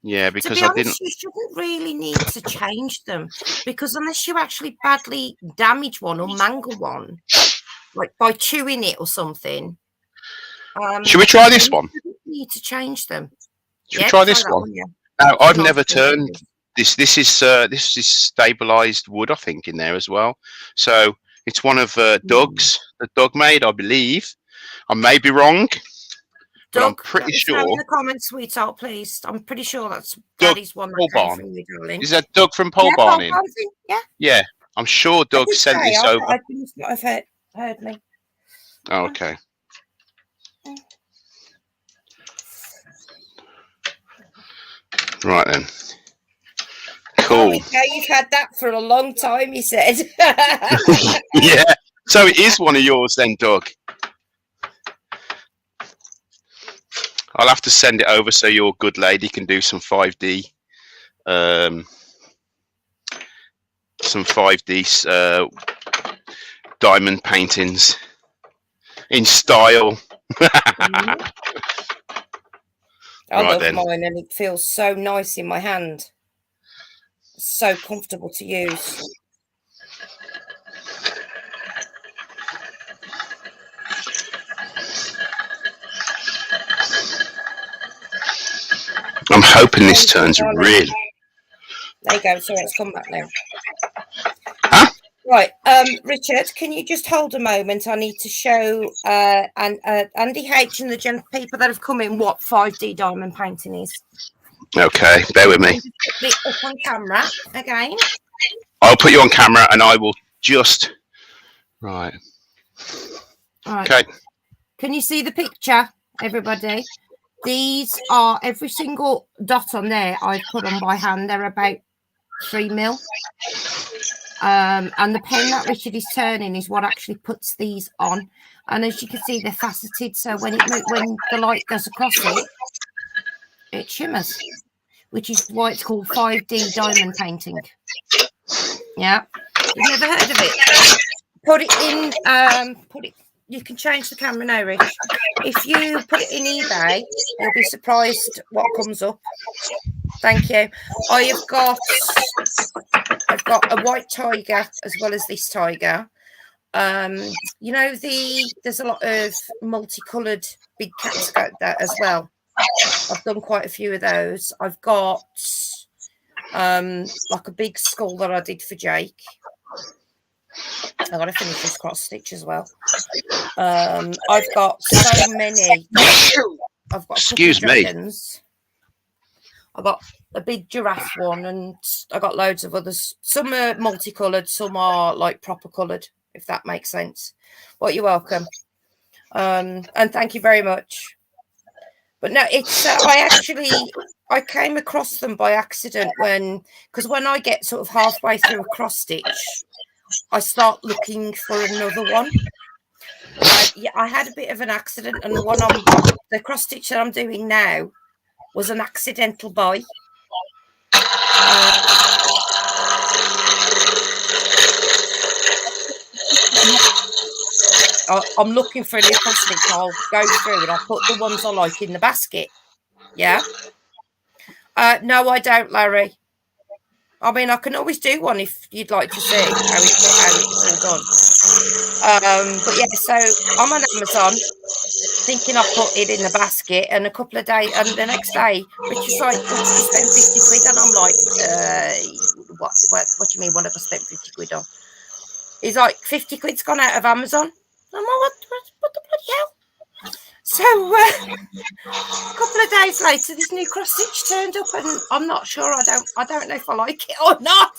S1: Yeah, because
S2: to be honest, you shouldn't really need to change them, because unless you actually badly damage one or mangle one, like by chewing it or something,
S1: Should we try this one?
S2: You need to change them.
S1: Should we try this one?
S2: Yeah.
S1: Now, I've never turned this. This is stabilized wood, I think, in there as well. So it's one of Doug's that Doug made, I believe. I may be wrong, but I'm pretty sure.
S2: In the comments, sweetheart, please. I'm pretty sure that's Daddy's one that came from you, darling.
S1: Is that Doug from Pole Barning?
S2: Yeah.
S1: Yeah, I'm sure Doug sent this over.
S2: I think you might have heard me.
S1: Oh, okay. Right then. Cool.
S2: Yeah, you've had that for a long time, he said.
S1: Yeah. So it is one of yours then, Doug. I'll have to send it over so your good lady can do some 5D, diamond paintings in style.
S2: I love mine, and it feels so nice in my hand. So comfortable to use.
S1: I'm hoping this turns really.
S2: There you go. So it's come back now.
S1: Huh?
S2: Right, Richard, can you just hold a moment? I need to show Andy H and the general people that have come in what 5D diamond painting is.
S1: Okay, bear with me.
S2: Put it up on camera again.
S1: I'll put you on camera and I will just... Right. Okay.
S2: Can you see the picture, everybody? These are every single dot on there I've put on by hand. They're about 3 mil. And the pen that Richard is turning is what actually puts these on. And as you can see, they're faceted, so when the light goes across it, it shimmers, which is why it's called 5D diamond painting. Yeah, you've never heard of it? Put it in. You can change the camera now, Rich. If you put it in eBay, you'll be surprised what comes up. Thank you. I've got a white tiger as well as this tiger. You know, there's a lot of multicolored big cats out there as well. I've done quite a few of those. I've got like a big skull that I did for Jake. I've got to finish this cross stitch as well. I've got so many. I've got
S1: Excuse me.
S2: I've got a big giraffe one, and I got loads of others. Some are multicolored, some are like proper colored, if that makes sense. Well, you're welcome. And thank you very much. But no, it's I came across them by accident because when I get sort of halfway through a cross stitch, I start looking for another one. I had a bit of an accident, and the cross stitch that I'm doing now was an accidental buy. I'm looking for a new cross stitch. I'll go through and I'll put the ones I like in the basket. Yeah. No, I don't, Larry. I mean, I can always do one if you'd like to see how it's all done. But yeah, so I'm on Amazon thinking I put it in the basket, and a couple of days, and the next day, Richard's like, "What, you spent 50 quid?" And I'm like, what do you mean, what have I spent 50 quid on? He's like, 50 quid's gone out of Amazon. I'm like, what the bloody hell? So a couple of days later, this new cross stitch turned up, and I'm not sure. I don't know if I like it or not.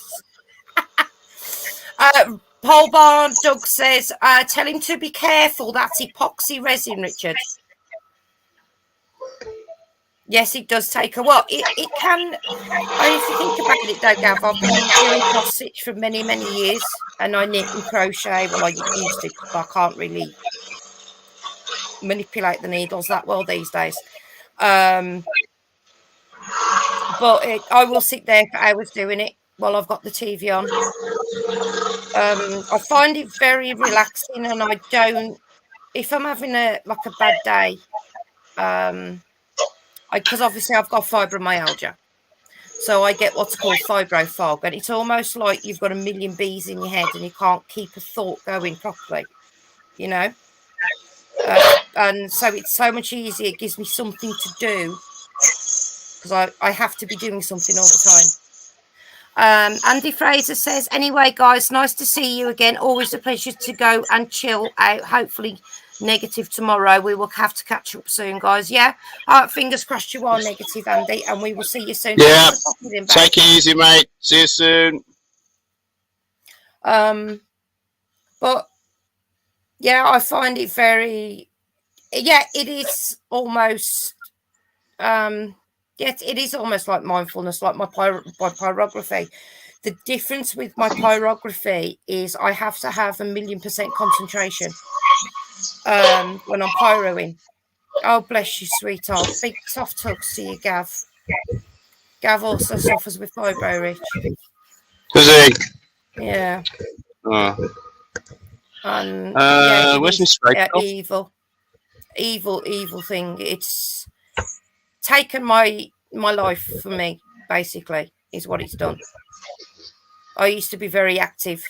S2: Pole Barn Doug says, tell him to be careful. That's epoxy resin, Richard. Yes, it does take a while. It can. I mean, if you think about it, though, Gav, I've been doing cross stitch for many, many years, and I knit and crochet. Well, I used to, but I can't really manipulate the needles that well these days. But I will sit there for hours doing it while I've got the TV on. I find it very relaxing, and I don't. If I'm having a bad day, because obviously I've got fibromyalgia, so I get what's called fibro fog, and it's almost like you've got a million bees in your head and you can't keep a thought going properly, you know. And so it's so much easier. It gives me something to do because I have to be doing something all the time. Andy Fraser says, anyway, guys, nice to see you again. Always a pleasure to go and chill out. Hopefully negative tomorrow. We will have to catch up soon, guys. Yeah. All right, fingers crossed you are negative, Andy, and we will see you soon.
S3: Yeah. Take it easy, mate. See you soon.
S2: But yeah, I find it very, yeah, it is almost, yes, it is almost like mindfulness, like my pyrography. The difference with my pyrography is I have to have 1,000,000% concentration when I'm pyroing. Oh, bless you, sweetheart. Big soft hugs to you, Gav. Gav also suffers with fibro, Rich.
S3: Does he?
S2: Yeah.
S3: Oh.
S2: And yeah,
S3: where's my spray?
S2: Evil thing. It's taken my life from me, basically, is what it's done. I used to be very active,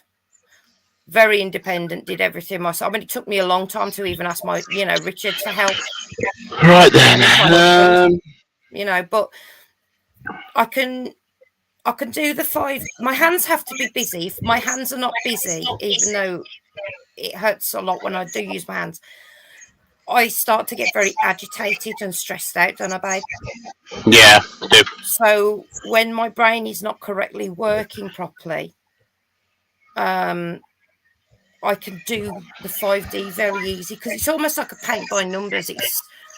S2: very independent, did everything myself. I mean, it took me a long time to even ask my, Richard for help.
S3: Right then.
S2: But I can do the 5. My hands have to be busy. If my hands are not busy, even though it hurts a lot when I do use my hands, I start to get very agitated and stressed out, don't I, babe?
S3: Yeah, I do.
S2: So when my brain is not correctly working properly, I can do the 5D very easy because it's almost like a paint by numbers.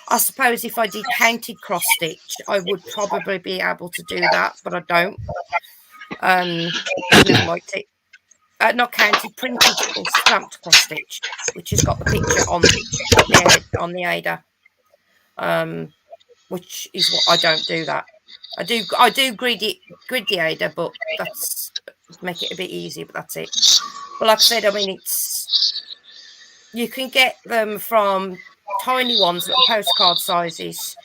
S2: I suppose if I did painted cross stitch, I would probably be able to do that, but I don't. I've never liked it. Not counted, printed or stamped cross stitch, which has got the picture on the Ada, which is what I don't do. That I do grid the Ada, but that's make it a bit easier. But that's it. But like I said, I mean, you can get them from tiny ones, little postcard sizes.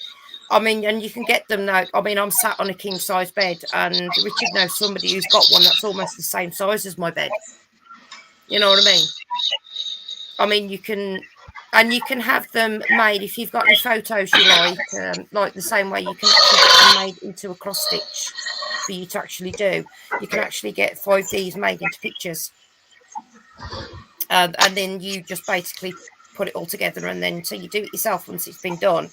S2: I mean, and you can get them now. I mean, I'm sat on a king size bed, and Richard knows somebody who's got one that's almost the same size as my bed. You know what I mean? I mean, you can have them made if you've got any photos you like the same way you can actually get them made into a cross stitch for you to actually do. You can actually get 5Ds made into pictures, and then you just basically put it all together, and then so you do it yourself once it's been done.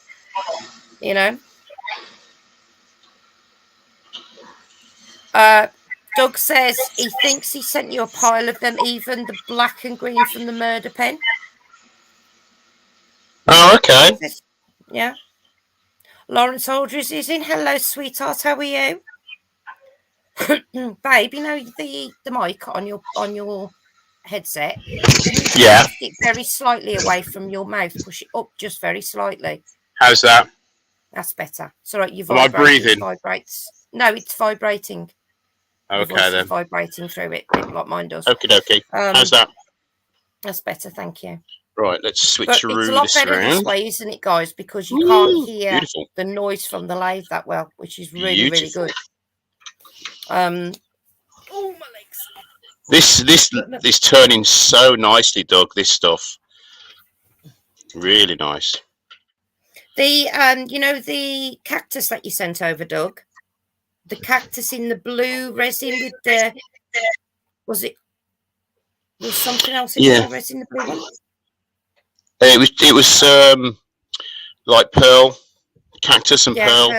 S2: Doug says he thinks he sent you a pile of them, even the black and green from the murder pen.
S3: Oh, okay.
S2: Yeah. Lawrence Aldridge is in. Hello, sweetheart. How are you? Babe, the mic on your headset.
S3: Yeah.
S2: Lift it very slightly away from your mouth. Push it up just very slightly.
S3: How's that?
S2: That's better. It's all right. You
S3: Am I breathing?
S2: It vibrates. No, it's vibrating.
S3: Okay, then.
S2: Vibrating through it like mine does.
S3: Okay. How's that?
S2: That's better. Thank you.
S3: Right, let's switch
S2: It's a lot better this way, isn't it, guys? Because you can't hear the noise from the lathe that well, which is really, really good. Oh, my legs.
S3: This turning so nicely, Doug. This stuff, really nice.
S2: The the cactus that you sent over, Doug. The cactus in the blue resin with the was something else in the resin, the blue one?
S3: It was like pearl, cactus and pearl.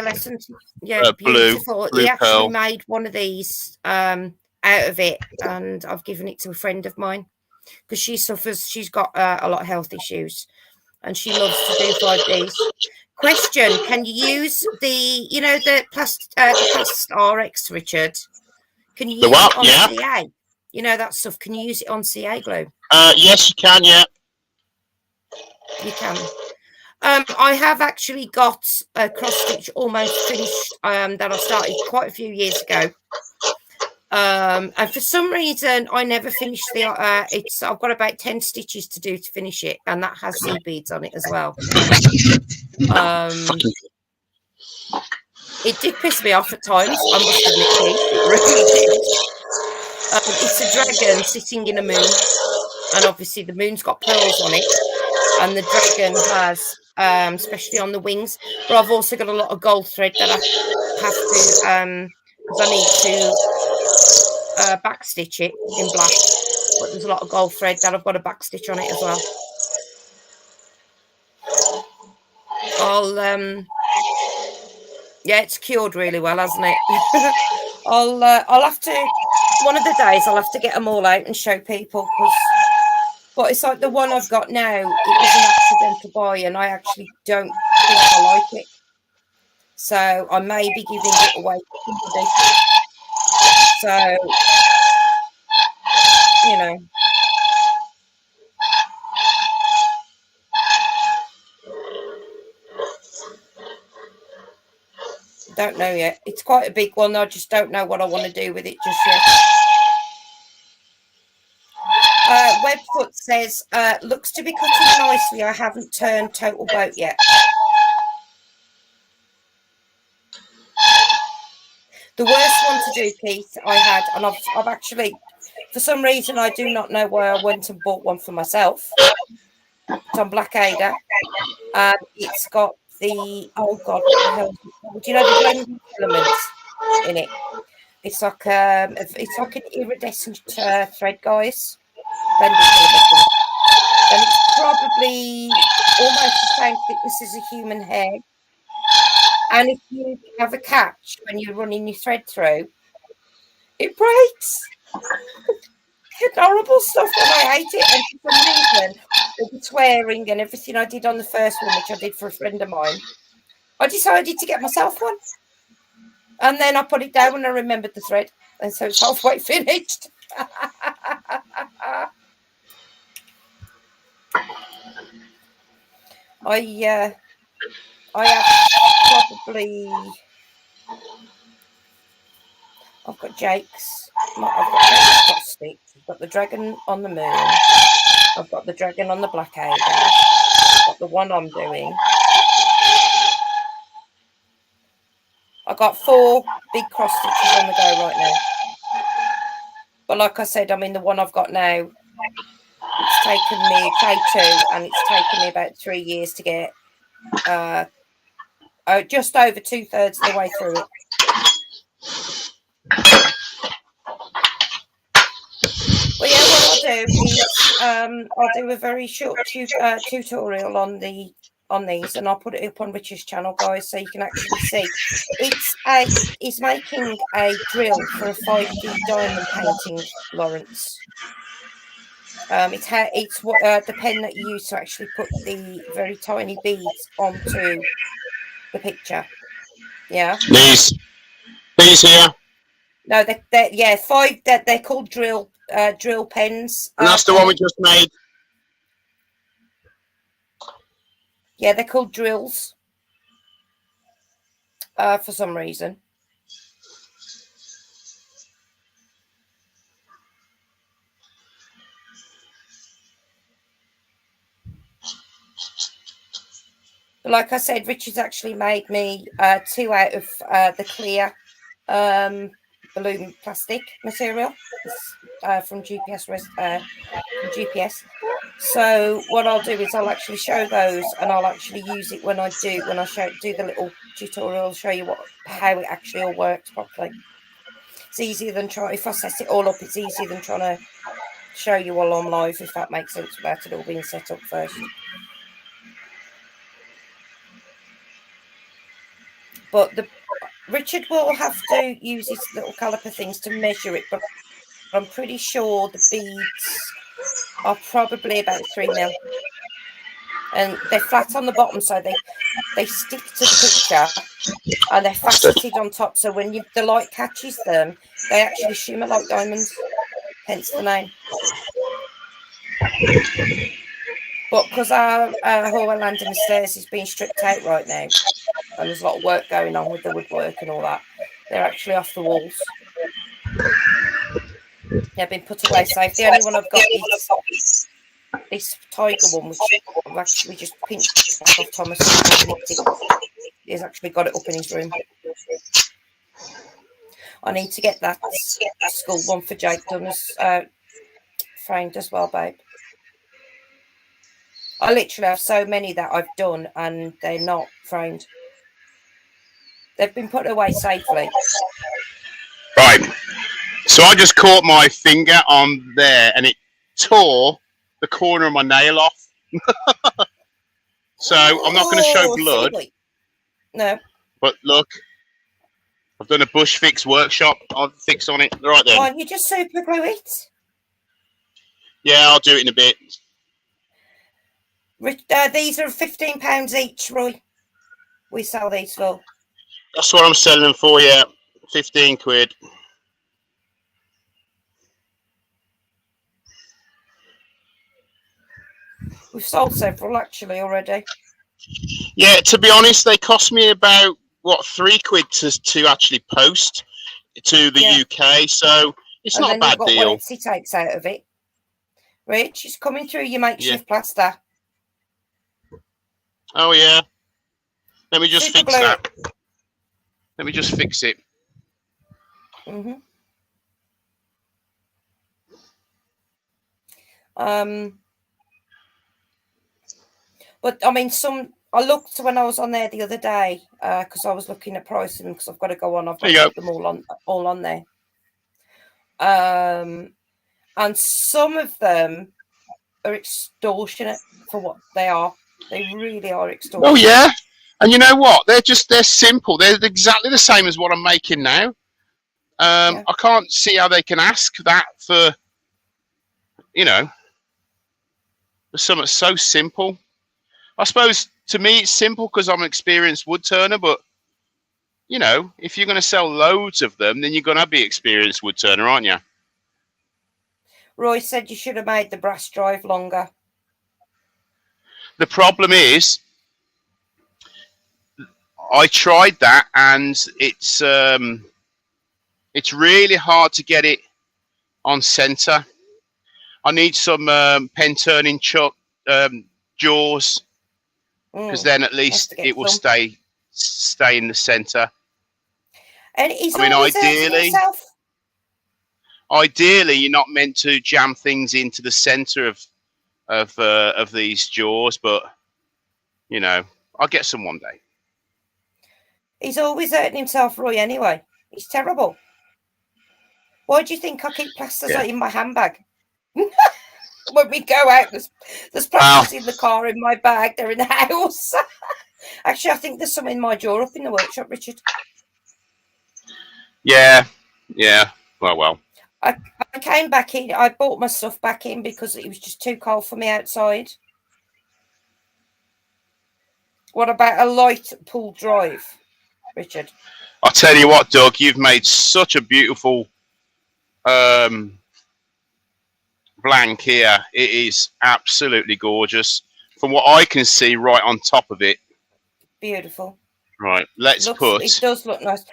S2: Beautiful.
S3: Blue
S2: he actually
S3: pearl.
S2: made one of these out of it, and I've given it to a friend of mine because she's got a lot of health issues, and she loves to do 5Ds. Question: can you use the Plast RX, Richard? Can you use it on CA? That stuff. Can you use it on CA glue?
S3: Yes, you can. Yeah,
S2: you can. I have actually got a cross stitch almost finished that I started quite a few years ago. And for some reason, I never finished the. I've got about 10 stitches to do to finish it, and that has sea beads on it as well. It did piss me off at times. I must admit, it really did. It's a dragon sitting in a moon, and obviously the moon's got pearls on it. and the dragon has, especially on the wings. But I've also got a lot of gold thread that I have to, because I need to backstitch it in black. But there's a lot of gold thread that I've got to backstitch on it as well. Yeah, it's cured really well, hasn't it? I'll have to, one of the days I'll have to get them all out and show people, but it's like the one I've got now, it was an accidental buy and I actually don't think I like it. So I may be giving it away to somebody. So, you know. Don't know yet. It's quite a big one. I just don't know what I want to do with it just yet. Webfoot says, looks to be cutting nicely. I haven't turned total boat yet. The worst one to do, Keith, I had, and I've actually, for some reason, I do not know why I went and bought one for myself. It's on Blackadder. It's got the, oh God, what the hell? Do you know the blending elements in it? It's like an iridescent thread, guys. Blending elements. And it's probably almost the same thickness as a human hair. And if you have a catch when you're running your thread through, it breaks. It's horrible stuff, and I hate it. And for some reason, with the swearing and everything I did on the first one, which I did for a friend of mine, I decided to get myself one. And then I put it down and I remembered the thread. And so it's halfway finished. I have probably... I've got Jake's. I've got Jake's got sticks. I've got the dragon on the moon. I've got the dragon on the Blackadder. I've got the one I'm doing. I've got 4 big cross stitches on the go right now. But like I said, I mean, the one I've got now, it's taken me K2, and it's taken me about 3 years to get just over 2/3 of the way through it. Well, yeah, what I'll do is I'll do a very short tutorial on these, and I'll put it up on Richard's channel, guys, so you can actually see. It's making a drill for a 5D diamond painting, Lawrence. It's what the pen that you use to actually put the very tiny beads onto the picture. Yeah.
S3: These here.
S2: No, they're called drill pens.
S3: And that's the one we just made.
S2: Yeah, they're called drills. For some reason. But like I said, Richard's actually made me 2 out of the clear balloon plastic material from GPS. So what I'll do is I'll actually show those, and I'll actually use it when I do the little tutorial, show you how it actually all works properly. It's easier than if I set it all up, it's easier than trying to show you while I'm live, if that makes sense, without it all being set up first. But Richard will have to use his little caliper things to measure it, but I'm pretty sure the beads are probably about 3 mil. And they're flat on the bottom, so they stick to the picture, and they're faceted on top. So when the light catches them, they actually shimmer like diamonds, hence the name. But because our Honeywell landing the stairs is being stripped out right now, and there's a lot of work going on with the woodwork and all that, they're actually off the walls. They've been put away safe. The only one I've got is this tiger one, which I've actually just pinched off Thomas. He's actually got it up in his room. I need to get that skull one for Jake done as framed as well, babe. I literally have so many that I've done and they're not framed. They've been put away safely.
S3: Right. So I just caught my finger on there and it tore the corner of my nail off. So I'm not going to show blood.
S2: Silly. No.
S3: But look, I've done a bush fix workshop. I'll fix on it. Right then.
S2: Why don't you just super glue it?
S3: Yeah, I'll do it in a bit.
S2: These are £15 each, Roy. We sell these for.
S3: That's what I'm selling them for, yeah. 15 quid.
S2: We've sold several actually already.
S3: Yeah, to be honest, they cost me about, what, 3 quid to actually post to the UK. So it's not a bad deal.
S2: What Etsy takes out of it. Rich, it's coming through your makeshift plaster.
S3: Oh, yeah. Let me just
S2: Super
S3: fix
S2: glue.
S3: that. Let me just fix it.
S2: Mm-hmm. But I mean, I looked when I was on there the other day because I was looking at pricing because I've got to go on. I've got to put them all on there. And some of them are extortionate for what they are. They really are extortionate.
S3: Oh yeah, and you know what? They're simple. They're exactly the same as what I'm making now. I can't see how they can ask that for, for something so simple. I suppose to me it's simple because I'm an experienced wood turner, but if you're going to sell loads of them, then you're going to be experienced wood turner, aren't you?
S2: Roy said you should have made the brass drive longer.
S1: The problem is, I tried that, and it's really hard to get it on center. I need some pen turning jaws, because then at least it will stay in the center.
S2: And he's
S1: ideally, you're not meant to jam things into the center of these jaws, but I'll get some one day.
S2: He's always hurting himself, Roy, anyway. He's terrible. Why do you think I keep plasters in my handbag? When we go out, there's plasters in the car, in my bag, they're in the house. Actually, I think there's some in my drawer up in the workshop, Richard.
S1: Yeah. Well.
S2: I came back in. I bought my stuff back in because it was just too cold for me outside. What about a light pull drive, Richard?
S1: I'll tell you what, Doug, you've made such a beautiful blank here. It is absolutely gorgeous. From what I can see right on top of it.
S2: Beautiful.
S1: Right, it
S2: does look nice.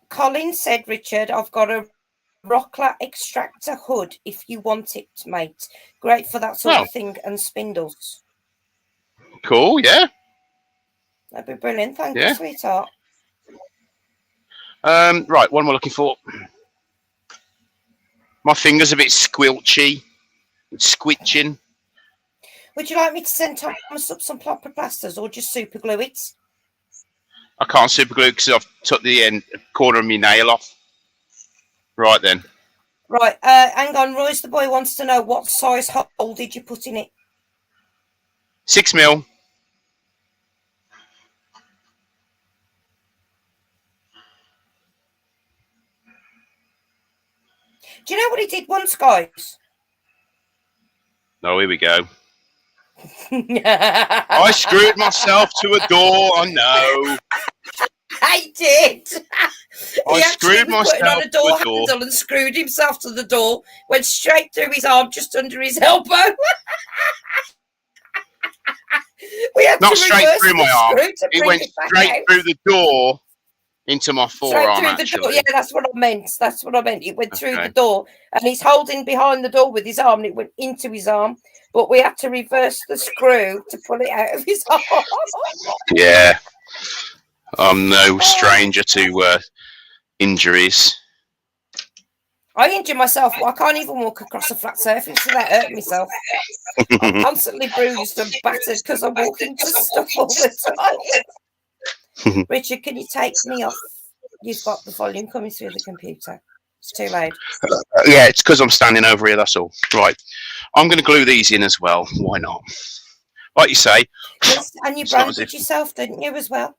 S2: Colin said, Richard, I've got a Rockler extractor hood if you want it, mate. Great for that sort of thing and spindles.
S1: Cool, yeah.
S2: That'd be brilliant. Thank you, sweetheart.
S1: Right, what am I looking for? My finger's a bit squelchy. It's squitching.
S2: Would you like me to send Thomas up some proper plasters or just super glue it?
S1: I can't super glue because I've took the corner of my nail off. Right then.
S2: Right, hang on. Royce the boy wants to know what size hole did you put in it?
S1: 6 mil.
S2: Do you know what he did once, guys?
S1: Oh, here we go. I screwed myself to a door. I know.
S2: I did.
S1: I screwed myself
S2: on a door handle and screwed himself to the door. Went straight through his arm, just under his elbow. We had
S1: not
S2: to
S1: straight through my arm. It went straight through the door into my forearm.
S2: Yeah, that's what I meant. It went through the door, and he's holding behind the door with his arm, and it went into his arm. But we had to reverse the screw to pull it out of his arm.
S1: Yeah. I'm no stranger to injuries.
S2: I injure myself. I can't even walk across a flat surface without hurting myself. I'm constantly bruised and battered because I'm walking to stuff all the time. Richard, can you take me off? You've got the volume coming through the computer. It's too loud.
S3: Yeah, it's because I'm standing over here, that's all. Right. I'm going to glue these in as well. Why not? Like you say.
S2: Yes, and you branded yourself, didn't you, as well?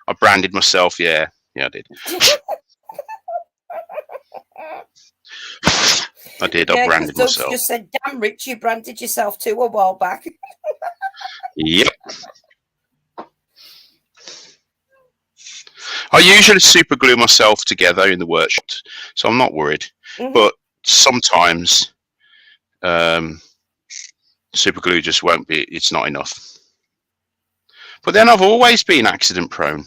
S3: I branded myself, yeah. Yeah, I did. I did. I branded myself.
S2: You said, "Damn, Rich, you branded yourself too a while back."
S3: Yep. I usually super glue myself together in the workshop, so I'm not worried. But sometimes super glue just won't be. It's not enough. But then I've always been accident prone.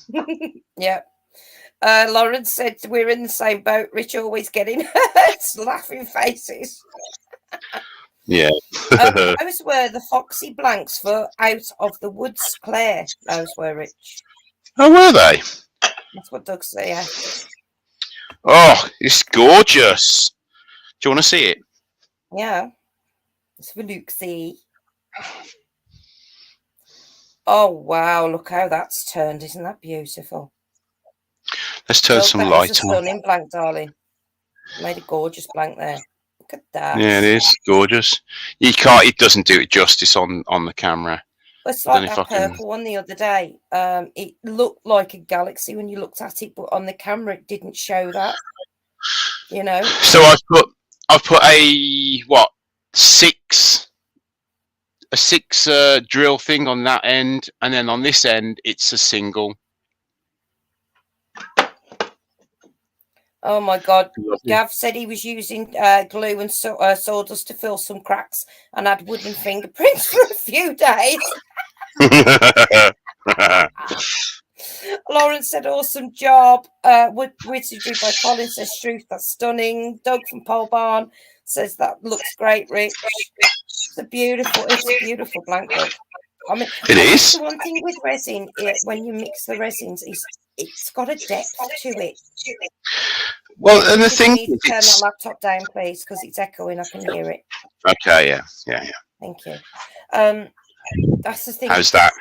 S2: Yeah. Lauren said we're in the same boat. Rich always getting hurt, laughing faces.
S3: Yeah.
S2: Those were the foxy blanks for Out of the Woods, Claire. Those were, Rich.
S3: Oh, were they?
S2: That's what Doug said. Yeah.
S3: Oh, it's gorgeous. Do you want to see it?
S2: Yeah. It's for Luxie. Oh wow! Look how that's turned. Isn't that beautiful?
S3: Let's turn some light on.
S2: That was a stunning blank, darling. Made a gorgeous blank there. Look at that.
S3: Yeah, it is gorgeous. You can't. It doesn't do it justice on the camera.
S2: It's like that purple one the other day. It looked like a galaxy when you looked at it, but on the camera it didn't show that. You know.
S3: So I've put a six drill thing on that end, and then on this end it's a single.
S2: Oh my God! Gav said he was using glue and sawdust to fill some cracks, and had wooden fingerprints for a few days. Lawrence said, "Awesome job." Wizardry by Colin says, "Truth, that's stunning." Doug from Pole Barn says that looks great, Rich. It's a beautiful blank book. I mean,
S3: it is.
S2: The one thing with resin, when you mix the resins, is it's got a depth to it.
S3: Well, and the thing is,
S2: turn that laptop down, please, because it's echoing. I can hear it.
S3: Okay, yeah.
S2: Thank you. That's the thing.
S3: How's that?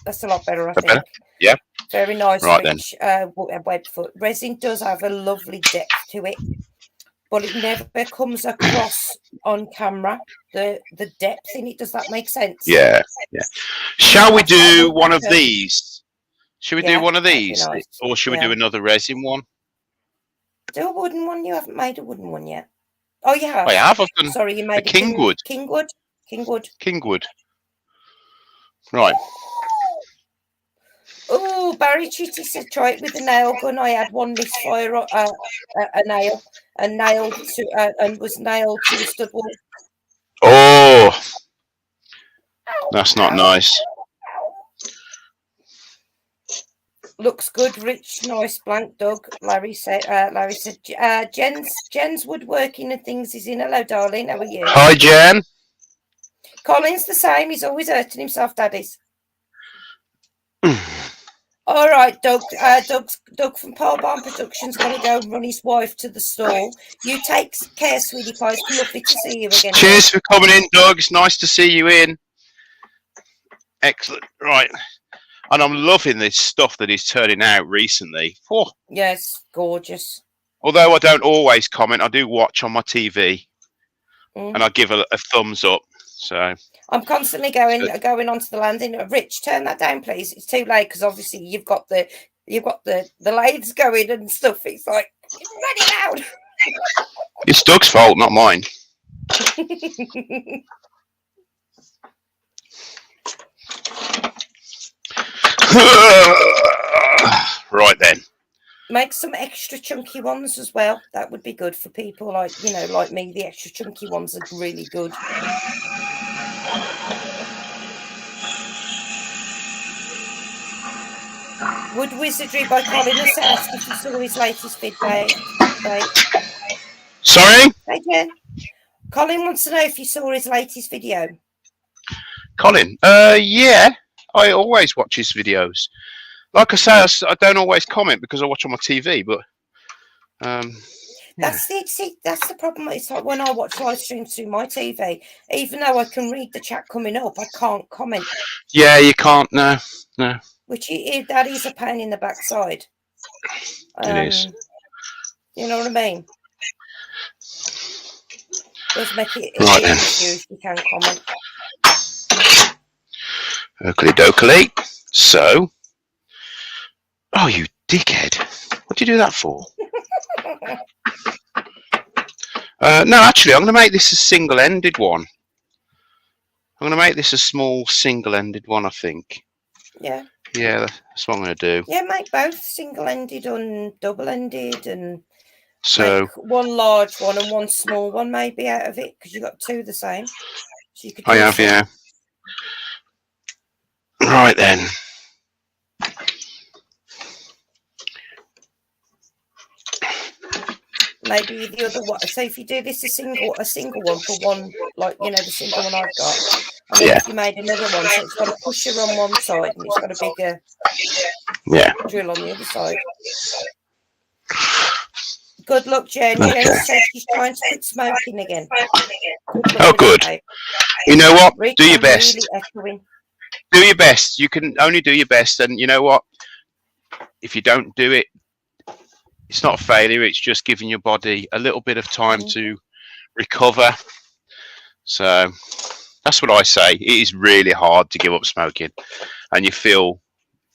S2: That's a lot better, I think. Better?
S3: Yeah.
S2: Very nice,
S3: right,
S2: rich webfoot. Resin does have a lovely depth to it, but it never comes across on camera. The depth in it. Does that make sense?
S3: Yeah. Shall we do one of these? Should we do one of these, nice. Or should we do another resin one?
S2: Do a wooden one. You haven't made a wooden one yet. Oh, you have.
S3: I have. I've done.
S2: Sorry, you made
S3: a Kingwood.
S2: Kingwood.
S3: Right.
S2: Oh, Barry Chitty said try it with a nail gun. I had one misfire, a nail, and nailed to, and was nailed to the stud wall.
S3: Oh, that's not nice.
S2: Looks good, Rich. Nice blank, Doug. Larry said. Jen's woodworking and things is in. Hello, darling. How are you?
S3: Hi, Jen.
S2: Colin's the same. He's always hurting himself, daddies. All right, Doug. Doug from Pole Barn Productions going to go run his wife to the store. You take care, sweetie pie. It's lovely to see you again.
S3: Cheers for coming in, Doug. It's nice to see you in. Excellent. Right. And I'm loving this stuff that he's turning out recently. Oh.
S2: Yes, gorgeous.
S3: Although I don't always comment, I do watch on my TV, and I give a thumbs up. So
S2: I'm constantly going onto the landing. Rich, turn that down, please. It's too late because obviously you've got the lathes going and stuff. It's like it's very loud.
S3: It's Doug's fault, not mine. Right then.
S2: Make some extra chunky ones as well. That would be good for people like me. The extra chunky ones are really good. Wood Wizardry by Colin has asked if you saw his latest video.
S3: Sorry?
S2: Hey, Jen. Colin wants to know if you saw his latest video.
S3: Colin? Yeah. I always watch his videos. Like I say, I don't always comment because I watch on my TV, but
S2: That's the problem. It's like when I watch live streams through my TV, even though I can read the chat coming up, I can't comment.
S1: Yeah, you can't. No.
S2: That is a pain in the backside.
S1: It is.
S2: You know what I mean? Does make it
S1: Right
S2: easier
S1: then.
S2: if you can comment.
S1: Oakley dokley. So, oh, you dickhead! What do you do that for? No, actually, I'm going to make this a single-ended one. I'm going to make this a small single-ended one, I think.
S2: Yeah.
S1: Yeah, that's what I'm going to do.
S2: Yeah, make both single-ended and double-ended, and
S1: So
S2: make one large one and one small one maybe out of it, because you've got two the same. So you could
S1: I have, yeah. Right then.
S2: Maybe the other one. So if you do this a single one for one, like the single one I've got, and then if you made another one, so it's got a pusher on one side and it's got a bigger drill on the other side. Good luck, Jen.
S1: Okay.
S2: Jen says she's trying to quit smoking again.
S1: Oh, good. You know what? Do your best.
S2: Really echoing.
S1: Do your best. You can only do your best, and you know what? If you don't do it, it's not a failure. It's just giving your body a little bit of time to recover. So that's what I say. It is really hard to give up smoking, and you feel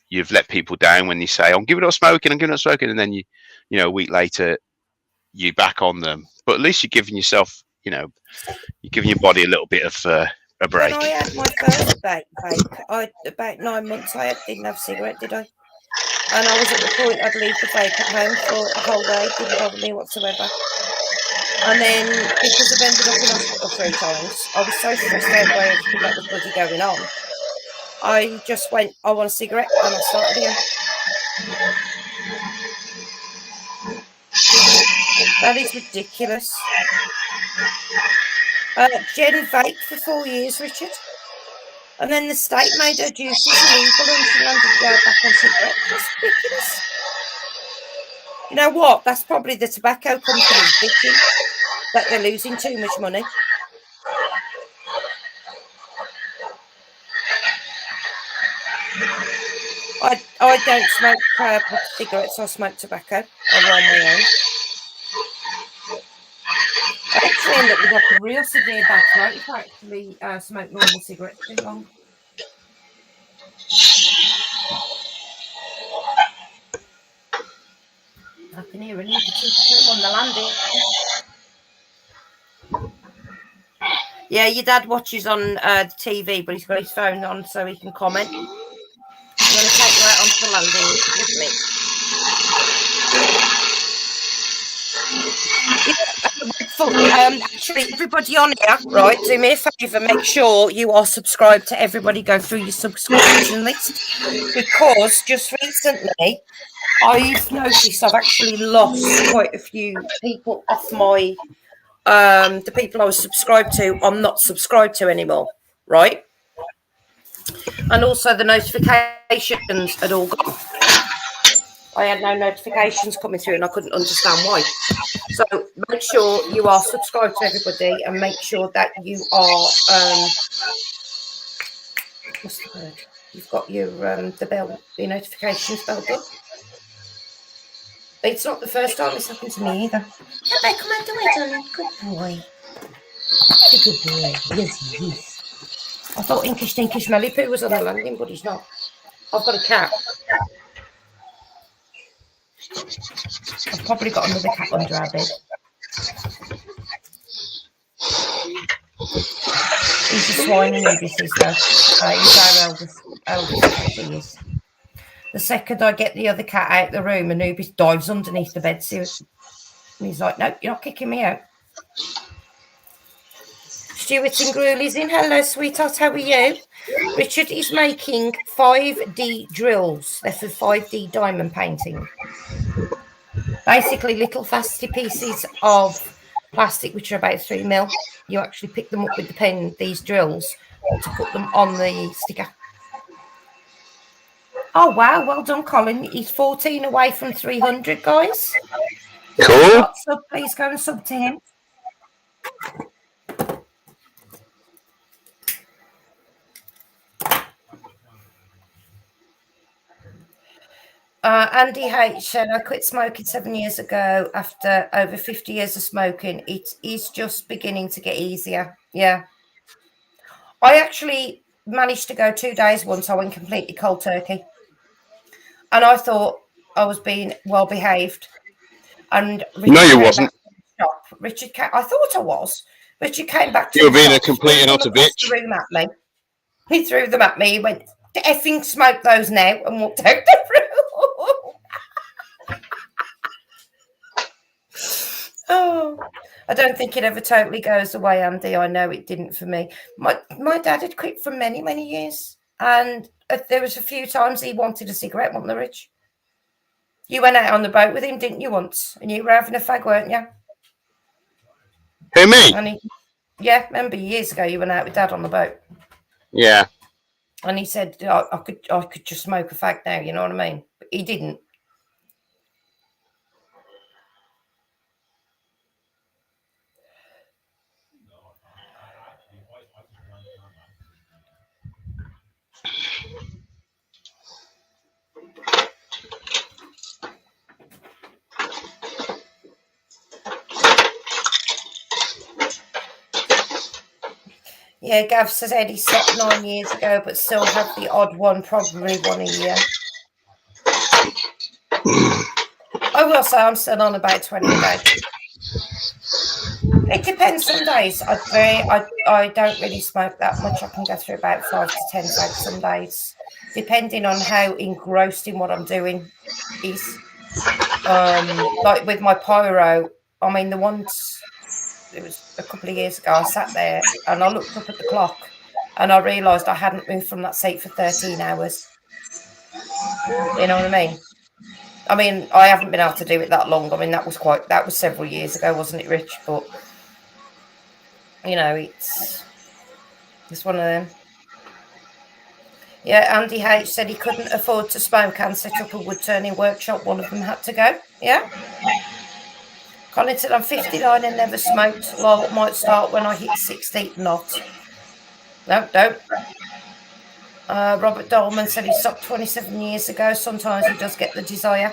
S1: you've let people down when you say, "I'm giving up smoking. I'm giving up smoking," and then you know, a week later, you're back on them. But at least you're giving yourself, you're giving your body a little bit of a break.
S2: When I had my first vape, about 9 months, I didn't have a cigarette, did I? And I was at the point I'd leave the vape at home for a whole day. It didn't bother me whatsoever. And then, because I've ended up in hospital 3 times, I was so stressed out by everything that was bloody going on. I just went, I want a cigarette, and I started again. That is ridiculous. Jen vaped for 4 years, Richard. And then the state made her juices illegal and she landed to go back on cigarettes. That's ridiculous. You know what? That's probably the tobacco companies bitching that they're losing too much money. I don't smoke cigarettes. I smoke tobacco. I roll my own. I actually end up with like a real severe back throat if I actually smoke normal cigarettes too long. I can hear a new potato on the landing. Yeah, your dad watches on the TV, but he's got his phone on so he can comment. I'm going to take you out onto the landing with me. Actually, everybody on here, right, do me a favour, make sure you are subscribed to everybody. Go through your subscription list, because just recently I've noticed I've actually lost quite a few people off my the people I was subscribed to, I'm not subscribed to anymore, right? And also the notifications had all gone. I had no notifications coming through and I couldn't understand why. So make sure you are subscribed to everybody and make sure that you are what's the word? You've got your the bell, the notifications belled up. It's not the first time this happened to me either. Come back, come out the way, darling. Good boy. A good boy. Yes, he is. I thought Inky Stinky Smelly Poo was on the landing, but he's not. I've got a cat. I've probably got another cat under our bed. He's a swine and Nubis is though. He's our eldest cat, he is. The second I get the other cat out of the room, Anubis dives underneath the bed sill. And he's like, "No, you're not kicking me out." Stuart and Gruely's in. Hello, sweetheart. How are you? Richard is making 5D drills. They're for 5D diamond painting. Basically, little fasty pieces of plastic, which are about 3 mil. You actually pick them up with the pen, these drills, to put them on the sticker. Oh, wow. Well done, Colin. He's 14 away from 300, guys.
S3: Cool.
S2: Not sub, please go and sub to him. Andy H said, I quit smoking 7 years ago after over 50 years of smoking. It is just beginning to get easier. Yeah. I actually managed to go 2 days once. I went completely cold turkey. And I thought I was being well behaved. And Richard
S3: No, you wasn't.
S2: Richard came, I thought I was. Richard came back to
S3: You were
S2: the
S3: being a
S2: shop,
S3: complete and
S2: threw
S3: utter
S2: them across
S3: bitch.
S2: the room at me. He threw them at me. He went, to effing smoke those now, and walked out the room. Oh, I don't think it ever totally goes away, Andy. I know it didn't for me. My dad had quit for many, many years. And there was a few times he wanted a cigarette, wasn't there, Rich? You went out on the boat with him, didn't you, once? And you were having a fag, weren't you?
S3: Who, me?
S2: And yeah, remember years ago you went out with Dad on the boat.
S3: Yeah.
S2: And he said, I could just smoke a fag now, you know what I mean? But he didn't. Yeah, Gav says Eddie stopped 9 years ago, but still have the odd one, probably one a year. I will say I'm still on about 20 a day. It depends. Some days I don't really smoke that much. I can go through about 5 to 10 fags some days, depending on how engrossed in what I'm doing is. Like with my pyro, I mean, the ones, it was a couple of years ago, I sat there and I looked up at the clock and I realised I hadn't moved from that seat for 13 hours. You know what I mean? I mean, I haven't been able to do it that long. I mean, that was several years ago, wasn't it, Rich? But, you know, it's one of them. Yeah, Andy H said he couldn't afford to smoke and set up a wood turning workshop. One of them had to go. Yeah. Colin said, I'm 59 and never smoked. Well, might start when I hit 60. Not. No, don't. Robert Dolman said he stopped 27 years ago. Sometimes he does get the desire.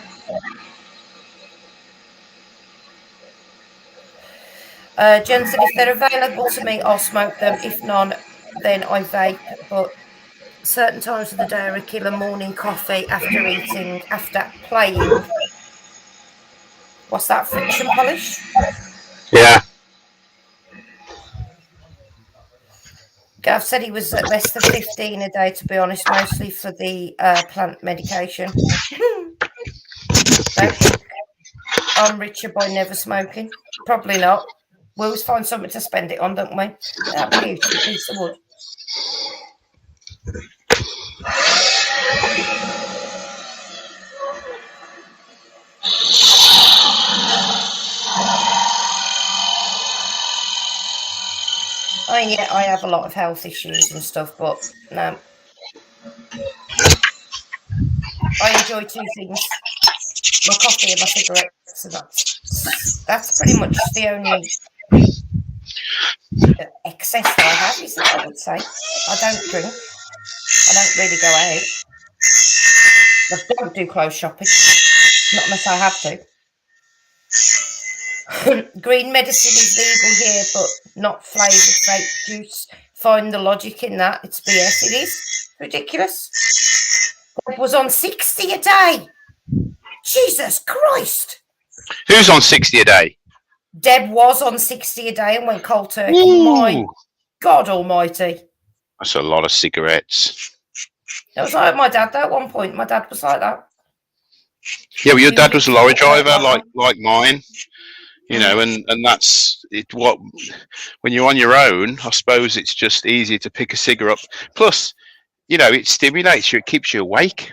S2: Jen said, if they're available to me, I'll smoke them. If none, then I vape. But certain times of the day are a killer. Morning coffee, after eating, after playing. What's that, friction polish?
S3: Yeah.
S2: Gav said he was at less than 15 a day, to be honest, mostly for the plant medication. Don't think I'm richer by never smoking. Probably not. We always find something to spend it on, don't we? That beautiful piece of wood. I mean, yeah, I have a lot of health issues and stuff, but no. I enjoy two things: my coffee and my cigarettes. So that's pretty much the only excess that I have, is it, I would say. I don't drink. I don't really go out. I don't do clothes shopping. Not unless I have to. Green medicine is legal here, but not flavoured vape juice. Find the logic in that. It's BS. It is ridiculous. It was on 60 a day. Jesus Christ.
S3: Who's on 60 a day?
S2: Deb was on 60 a day and went cold turkey.
S3: Ooh.
S2: My God almighty.
S3: That's a lot of cigarettes.
S2: That was like my dad, though, at one point. My dad was like that.
S3: Yeah, well, your dad was a lorry driver, like mine. You know, and that's it. What when you're on your own, I suppose it's just easier to pick a cigarette up. Plus, you know, it stimulates you, it keeps you awake.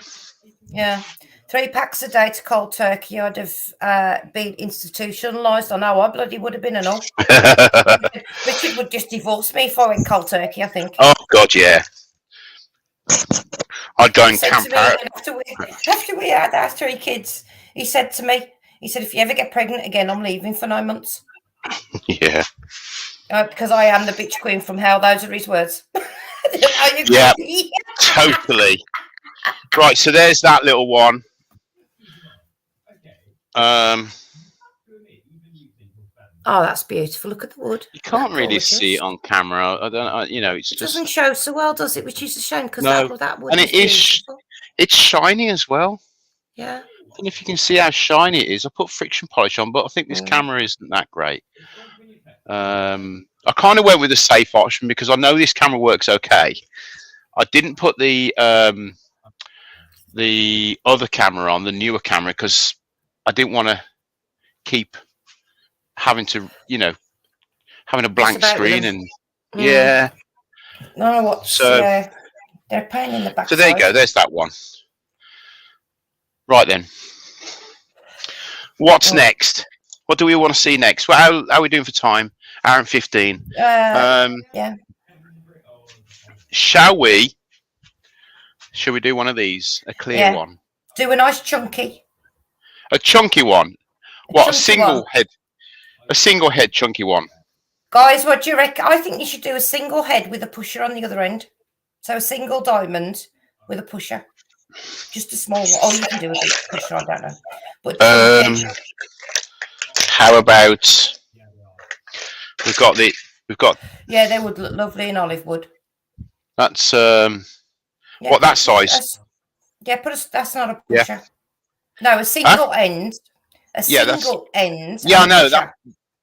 S2: Yeah, 3 packs a day to cold turkey. I'd have been institutionalised. I know I bloody would have been and all. Richard would just divorce me if I went cold turkey, I think.
S3: Oh God, yeah. I'd go and camp out.
S2: After we had our 3 kids, he said to me, He said, if you ever get pregnant again, I'm leaving for 9 months.
S1: Yeah.
S2: Because I am the bitch queen from hell. Those are his words.
S1: Yeah, totally. Right, so there's that little one.
S2: Oh, that's beautiful. Look at the wood.
S1: You can't really see it on camera. I don't. You know, it
S2: doesn't show so well, does it? Which is a shame because
S1: no.
S2: that wood.
S1: And it's shiny as well.
S2: Yeah.
S1: I don't know if you can see how shiny it is. I put friction polish on, but I think this camera isn't that great. I kind of went with the safe option because I know this camera works okay. I didn't put the other camera on, the newer camera, because I didn't want to keep having to, you know, having a blank screen and yeah.
S2: No, what? So yeah, they're a pain in the back.
S1: So there you go. There's that one. Right then. What's next? What do we want to see next? Well, how are we doing for time? Hour and 15.
S2: Yeah.
S1: Shall we do one of these? A clear one.
S2: Do a nice chunky.
S1: A chunky one. What? A single head. A single head chunky one.
S2: Guys, what do you reckon? I think you should do a single head with a pusher on the other end. So a single diamond with a pusher. Just a small one. Oh, you can do a big pusher, I don't know. But
S1: how about we've got
S2: yeah, they would look lovely in olive wood.
S1: That's what that size?
S2: That's not a pusher. No, a single end. A single end.
S1: Yeah, I know that.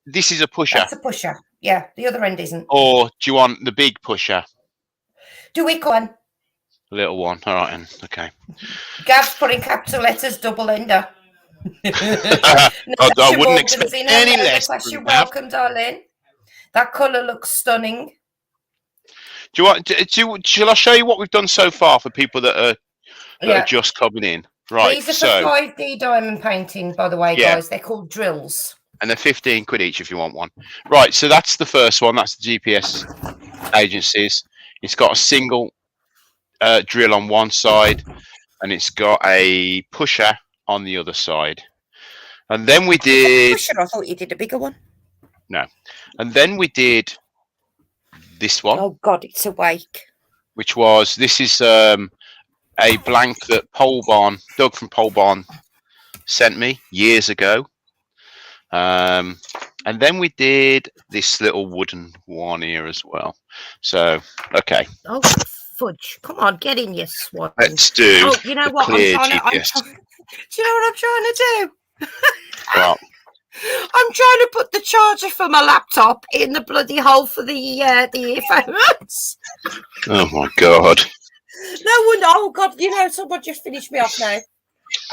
S1: This is a pusher.
S2: That's a pusher. Yeah, the other end isn't.
S1: Or do you want the big pusher?
S2: Do we one?
S1: Little one. All right, then. Okay.
S2: Gav's putting capital letters, double ender.
S1: I wouldn't expect any less.
S2: You're welcome, darling. That colour looks stunning.
S1: Do you want? Shall I show you what we've done so far for people that are just coming in? Right.
S2: These are for 5D diamond painting, by the way, guys. They're called drills.
S1: And they're 15 quid each if you want one. Right, so that's the first one. That's the GPS agencies. It's got a single drill on one side, and it's got a pusher on the other side. And then we did...
S2: Pusher? I thought you did a bigger one.
S1: No. And then we did this one.
S2: Oh, God, it's awake.
S1: Which was... This is a blank that Doug from Pole Barn sent me years ago. And then we did this little wooden one here as well. So, okay.
S2: Oh, fudge. Come on, get in, you swan.
S1: Let's do
S2: Oh, you know what? Do you know what I'm trying to do?
S1: Well,
S2: I'm trying to put the charger for my laptop in the bloody hole for the earphones.
S1: Oh, my God.
S2: No one. Oh, God, you know, someone just finished me off now.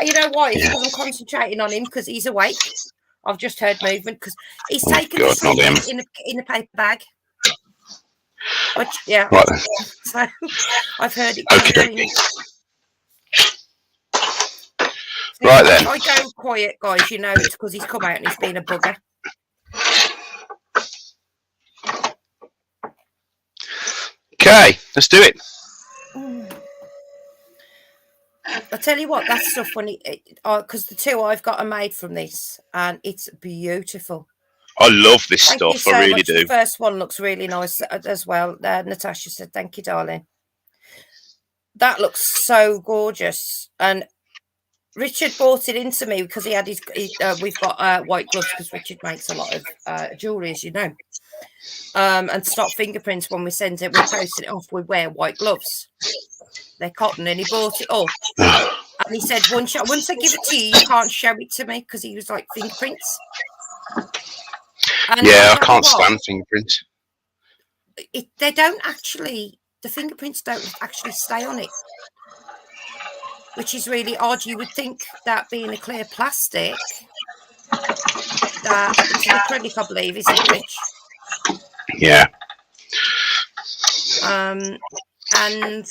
S2: You know why? It's because I'm concentrating on him because he's awake. I've just heard movement because he's taken the in a paper bag. But, yeah.
S1: Right.
S2: So I've heard it.
S1: Okay. Right then.
S2: I go quiet, guys. You know, it's because he's come out and he's been a bugger.
S1: Okay, let's do it.
S2: I tell you what, that stuff when because the two I've got are made from this, and it's beautiful.
S1: I love this stuff. I really do.
S2: The first one looks really nice as well. Natasha said, "Thank you, darling." That looks so gorgeous, and Richard brought it into me because he had his. We've got white gloves because Richard makes a lot of jewelry, as you know. And stop fingerprints when we send it. We're posting it off. We wear white gloves. They're cotton, and he bought it all. And he said, once I give it to you, you can't show it to me because he was like fingerprints. And
S1: yeah, I can't stand fingerprints.
S2: They don't actually. The fingerprints don't actually stay on it, which is really odd. You would think that being a clear plastic, that it's an acrylic, I believe, isn't it, Rich?
S1: Yeah.
S2: And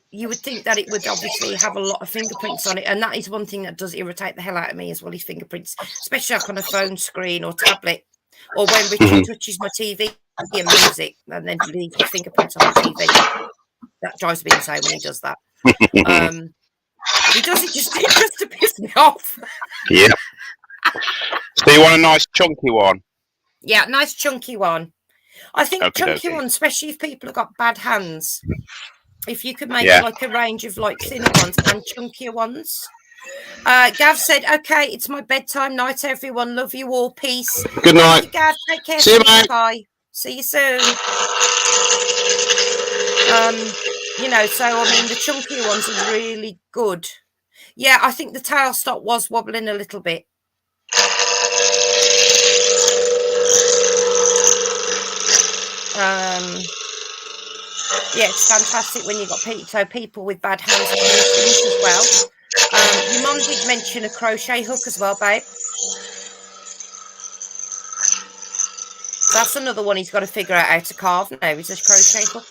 S2: you would think that it would obviously have a lot of fingerprints on it, and that is one thing that does irritate the hell out of me as well, is fingerprints, especially like on a phone screen or tablet, or when Richard touches my TV and music and then leaves the fingerprints on the TV. That drives me insane when he does that. He does it just to piss me off.
S1: Yeah. So you want a nice chunky one?
S2: Yeah, nice chunky one. I think
S1: Okie
S2: chunky
S1: dokie.
S2: ones, especially if people have got bad hands. If you could make
S1: Yeah.
S2: like a range of like thinner ones and chunkier ones. Gav said, okay, it's my bedtime night, everyone. Love you all. Peace.
S1: Good night.
S2: Thank you, Gav. Take care.
S1: See you, mate.
S2: Bye. See you soon. You know, so I mean the chunkier ones are really good. Yeah, I think the tailstock was wobbling a little bit. Yeah, it's fantastic when you've got people with bad hands can use things as well. Your mum did mention a crochet hook as well, babe. That's another one he's got to figure out how to carve now, is a crochet hook.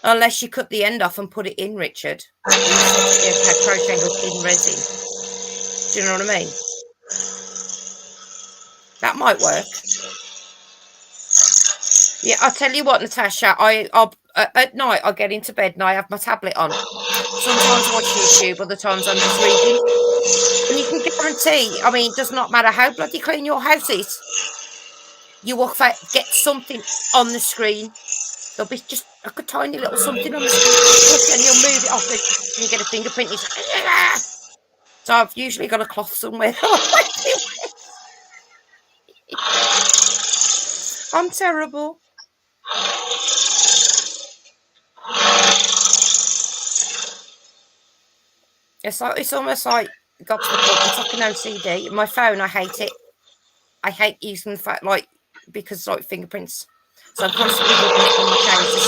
S2: Unless you cut the end off and put it in, Richard. A crochet hook in resin. Do you know what I mean? That might work. Yeah, I'll tell you what, Natasha, I'll at night I get into bed and I have my tablet on. Sometimes I watch YouTube, other times I'm just reading. And you can guarantee, I mean, it does not matter how bloody clean your house is, you will get something on the screen. There'll be just like a tiny little something on the screen, and you'll move it off and you get a fingerprint. So I've usually got a cloth somewhere. I'm terrible. It's almost like got to the point. It's like an OCD. My phone, I hate it. I hate using the fact because fingerprints. So I'm constantly rubbing it on my trousers,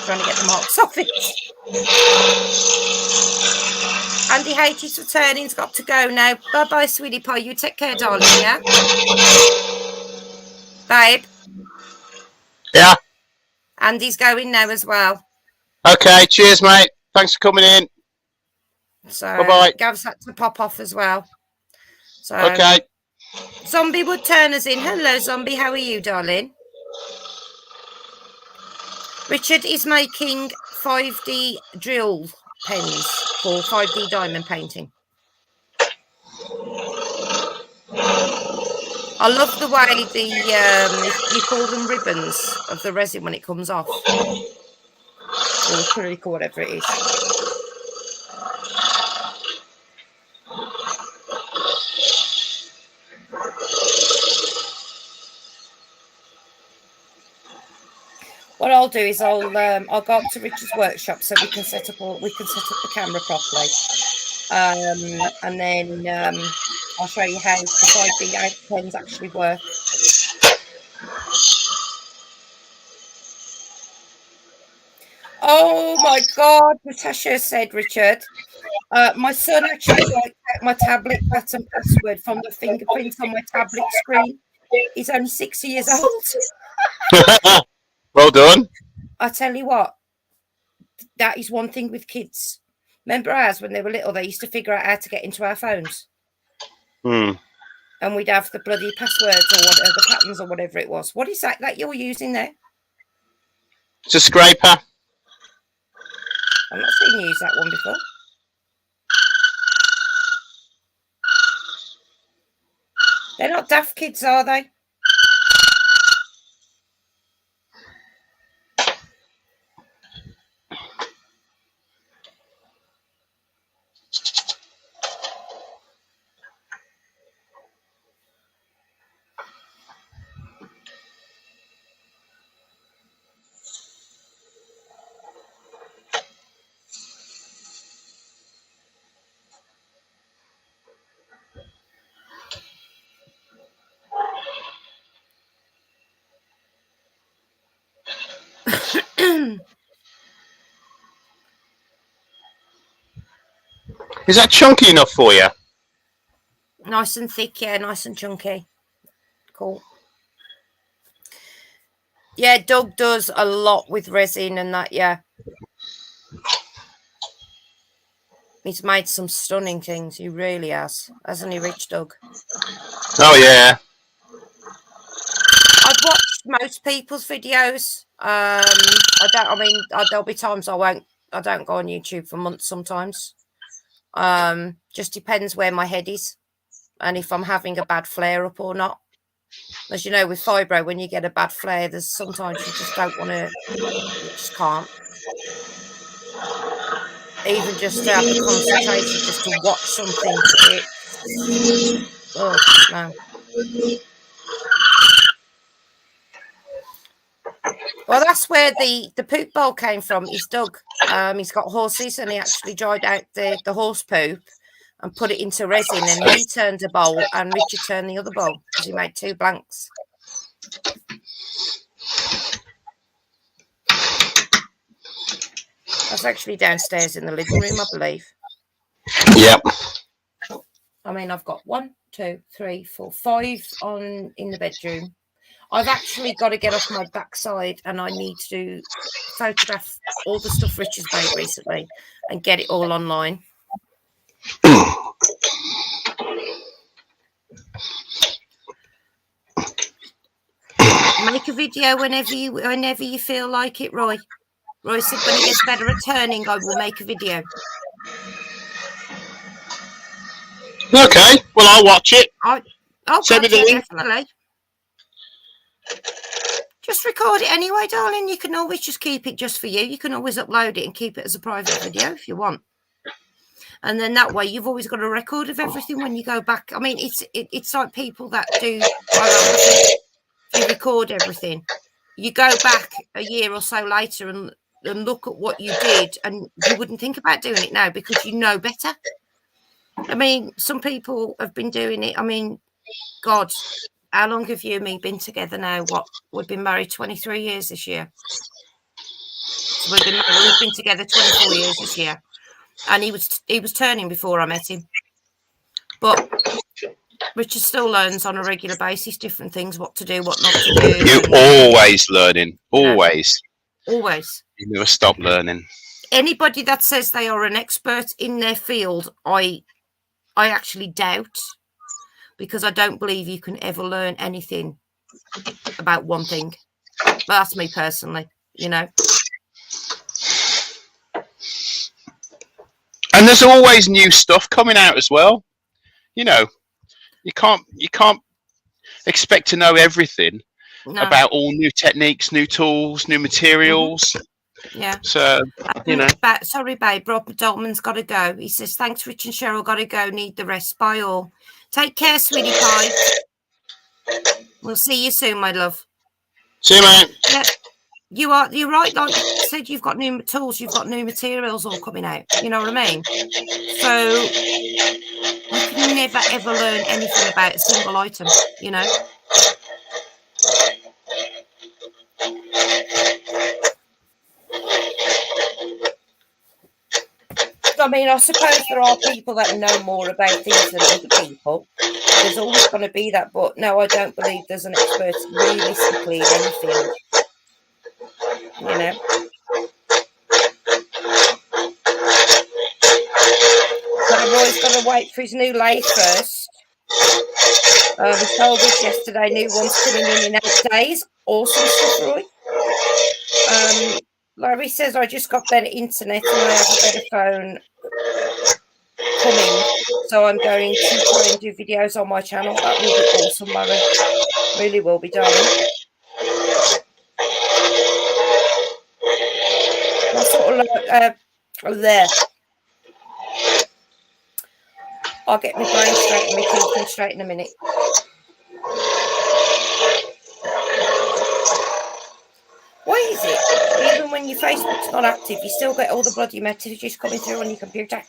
S2: trying to get the marks off it. Andy H is returning. He's got to go now. Bye bye, sweetie pie. You take care, darling. Yeah, babe.
S1: Yeah.
S2: Andy's going now as well.
S1: Okay. Cheers, mate. Thanks for coming in.
S2: So
S1: bye-bye.
S2: Gav's had to pop off as well. So
S1: Okay.
S2: Zombie Wood Turner's in. Hello, Zombie. How are you, darling? Richard is making 5D drill pens for 5D diamond painting. I love the way you call them ribbons of the resin when it comes off, or acrylic or whatever it is. What I'll do is I'll go up to Richard's workshop so we can set up the camera properly, and then I'll show you how the 5D pens actually work. Oh my God, Natasha said, Richard, my son actually wiped out my tablet pattern password from the fingerprints on my tablet screen. He's only 6 years old.
S1: Well done.
S2: I tell you what, that is one thing with kids. Remember ours when they were little, they used to figure out how to get into our phones. And we'd have the bloody passwords or whatever, the patterns or whatever it was. What is that you're using there?
S1: It's a scraper.
S2: I've not seen you use that one before. They're not daft kids, are they?
S1: Is that chunky enough for you?
S2: Nice and thick, yeah, nice and chunky. Cool. Yeah, Doug does a lot with resin and that, yeah. He's made some stunning things. He really has. Hasn't he, Rich Doug?
S1: Oh, yeah.
S2: I've watched most people's videos. There'll be times I won't I don't go on YouTube for months sometimes. Just depends where my head is and if I'm having a bad flare up or not. As you know, with fibro, when you get a bad flare, there's sometimes you just don't want to, you just can't. Even just to have the concentration, just to watch something, oh, no. Well, that's where the poop bowl came from. He's Doug. He's got horses and he actually dried out the horse poop and put it into resin, and he turned a bowl and Richard turned the other bowl because he made 2 blanks. That's actually downstairs in the living room, I believe.
S3: Yep.
S2: I mean, I've got 1, 2, 3, 4, 5 in the bedroom. I've actually got to get off my backside and I need to photograph all the stuff Richard's made recently and get it all online. Make a video whenever you feel like it, Roy. Roy said when he gets better at turning, I will make a video.
S3: Okay, well, I'll watch it.
S2: Send me the link. Definitely. Just record it anyway, darling. You can always just keep it just for you. You can always upload it and keep it as a private video if you want. And then that way, you've always got a record of everything when you go back. I mean, it's like people that do biography. You record everything. You go back a year or so later and look at what you did, and you wouldn't think about doing it now because you know better. I mean, some people have been doing it. I mean, God, how long have you and me been together now? What, we've been married 23 years this year. So we've been together 24 years this year. And he was turning before I met him. But Richard still learns on a regular basis different things, what to do, what not to do.
S3: You're always learning. Always.
S2: Always.
S3: You never stop learning.
S2: Anybody that says they are an expert in their field, I actually doubt, because I don't believe you can ever learn anything about one thing. But that's me personally, you know.
S3: And there's always new stuff coming out as well. You know, you can't expect to know everything about all new techniques, new tools, new materials.
S2: Yeah.
S3: So, you know.
S2: Sorry, babe. Robert Dolman's got to go. He says, thanks, Rich and Cheryl. Got to go. Need the rest. Bye all. Take care, sweetie pie. We'll see you soon, my love.
S3: See you, mate.
S2: Yeah. You're right. Like you said, you've got new tools. You've got new materials all coming out. You know what I mean? So you can never, ever learn anything about a single item, you know? I mean, I suppose there are people that know more about things than other people. There's always going to be that, but no, I don't believe there's an expert realistically in any field. You know? So Roy's going to wait for his new lathe first. He told us yesterday, new one's coming in 8 days. Awesome stuff, Roy. Larry says, I just got better internet and I have a better phone coming. So I'm going to try and do videos on my channel. That will be awesome, Larry. Really will be, darling. I'll sort of there. I'll get my brain straight and my thinking straight in a minute. Why is it? Even when your Facebook's not active, you still get all the bloody messages coming through on your computer.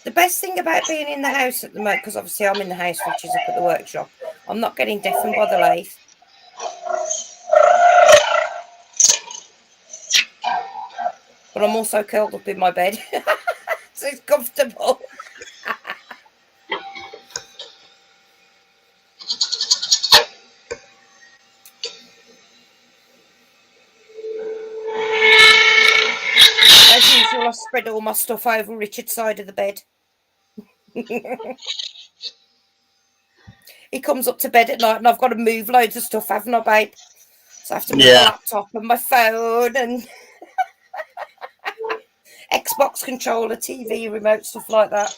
S2: The best thing about being in the house at the moment, because obviously I'm in the house, which is up at the workshop, I'm not getting deafened by the lathe. but I'm also curled up in my bed, so it's comfortable. As usual, I spread all my stuff over Richard's side of the bed. He comes up to bed at night and I've got to move loads of stuff, haven't I, babe? So I have to move my laptop and my phone and Xbox controller, TV remote, stuff like that.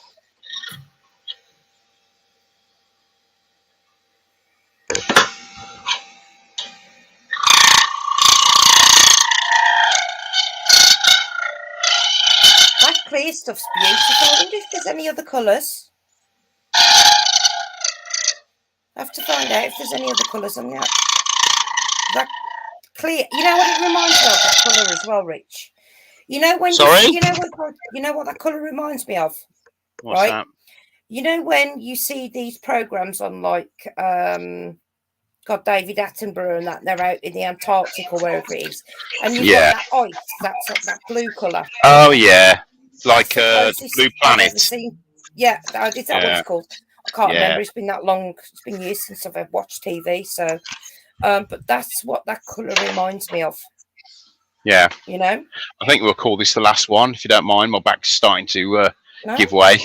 S2: That clear stuff's beautiful. I wonder if there's any other colours. I have to find out if there's any other colours on that. That clear, you know what it reminds me of, that colour as well, Rich? You know when you know what that colour reminds me of?
S1: What's that?
S2: You know when you see these programs on like David Attenborough and that, they're out in the Antarctic or wherever it is, and you've got that ice, that blue colour.
S1: Oh yeah, like Blue Planet.
S2: Yeah, is that what it's called? I can't remember. It's been that long. It's been years since I've watched TV. So, but that's what that colour reminds me of. Yeah, you know.
S1: I think we'll call this the last one, if you don't mind. My back's starting to give way.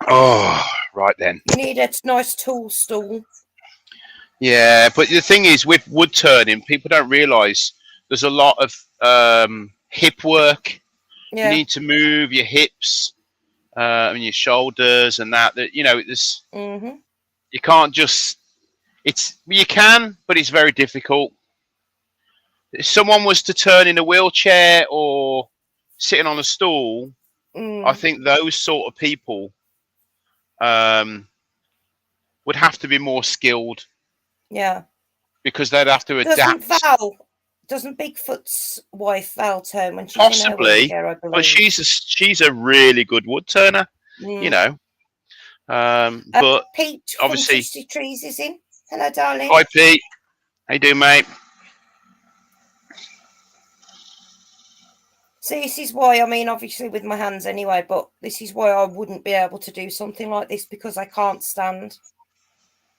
S1: Oh, right then.
S2: You need a nice tool stool.
S1: Yeah, but the thing is, with wood turning, people don't realise there's a lot of hip work. Yeah. You need to move your hips and your shoulders and that. You know, there's you can't just. You can, but it's very difficult. If someone was to turn in a wheelchair or sitting on a stool, I think those sort of people would have to be more skilled. Yeah, because they'd have to adapt.
S2: Doesn't Bigfoot's wife Val turn when she's
S1: possibly?
S2: In her wheelchair, I believe.
S1: But she's a really good wood turner, you know. But
S2: Pete
S1: obviously,
S2: from Trees is in. Hello, darling.
S1: Hi, Pete. How you doing, mate?
S2: See, this is why, I mean, obviously with my hands anyway, but this is why I wouldn't be able to do something like this, because I can't stand.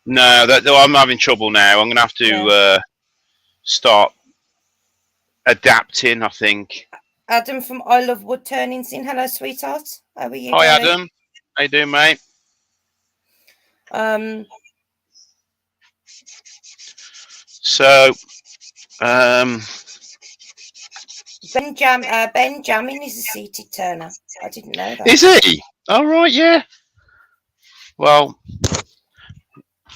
S1: No, I'm having trouble now. I'm going to have to start adapting, I think.
S2: Adam from I Love Wood Turning in. Hello, sweetheart. How are you?
S1: Hi, Adam. How you doing, mate? So,
S2: Ben Jamin is a seated turner. I didn't know that.
S1: Is he? All right, yeah. Well,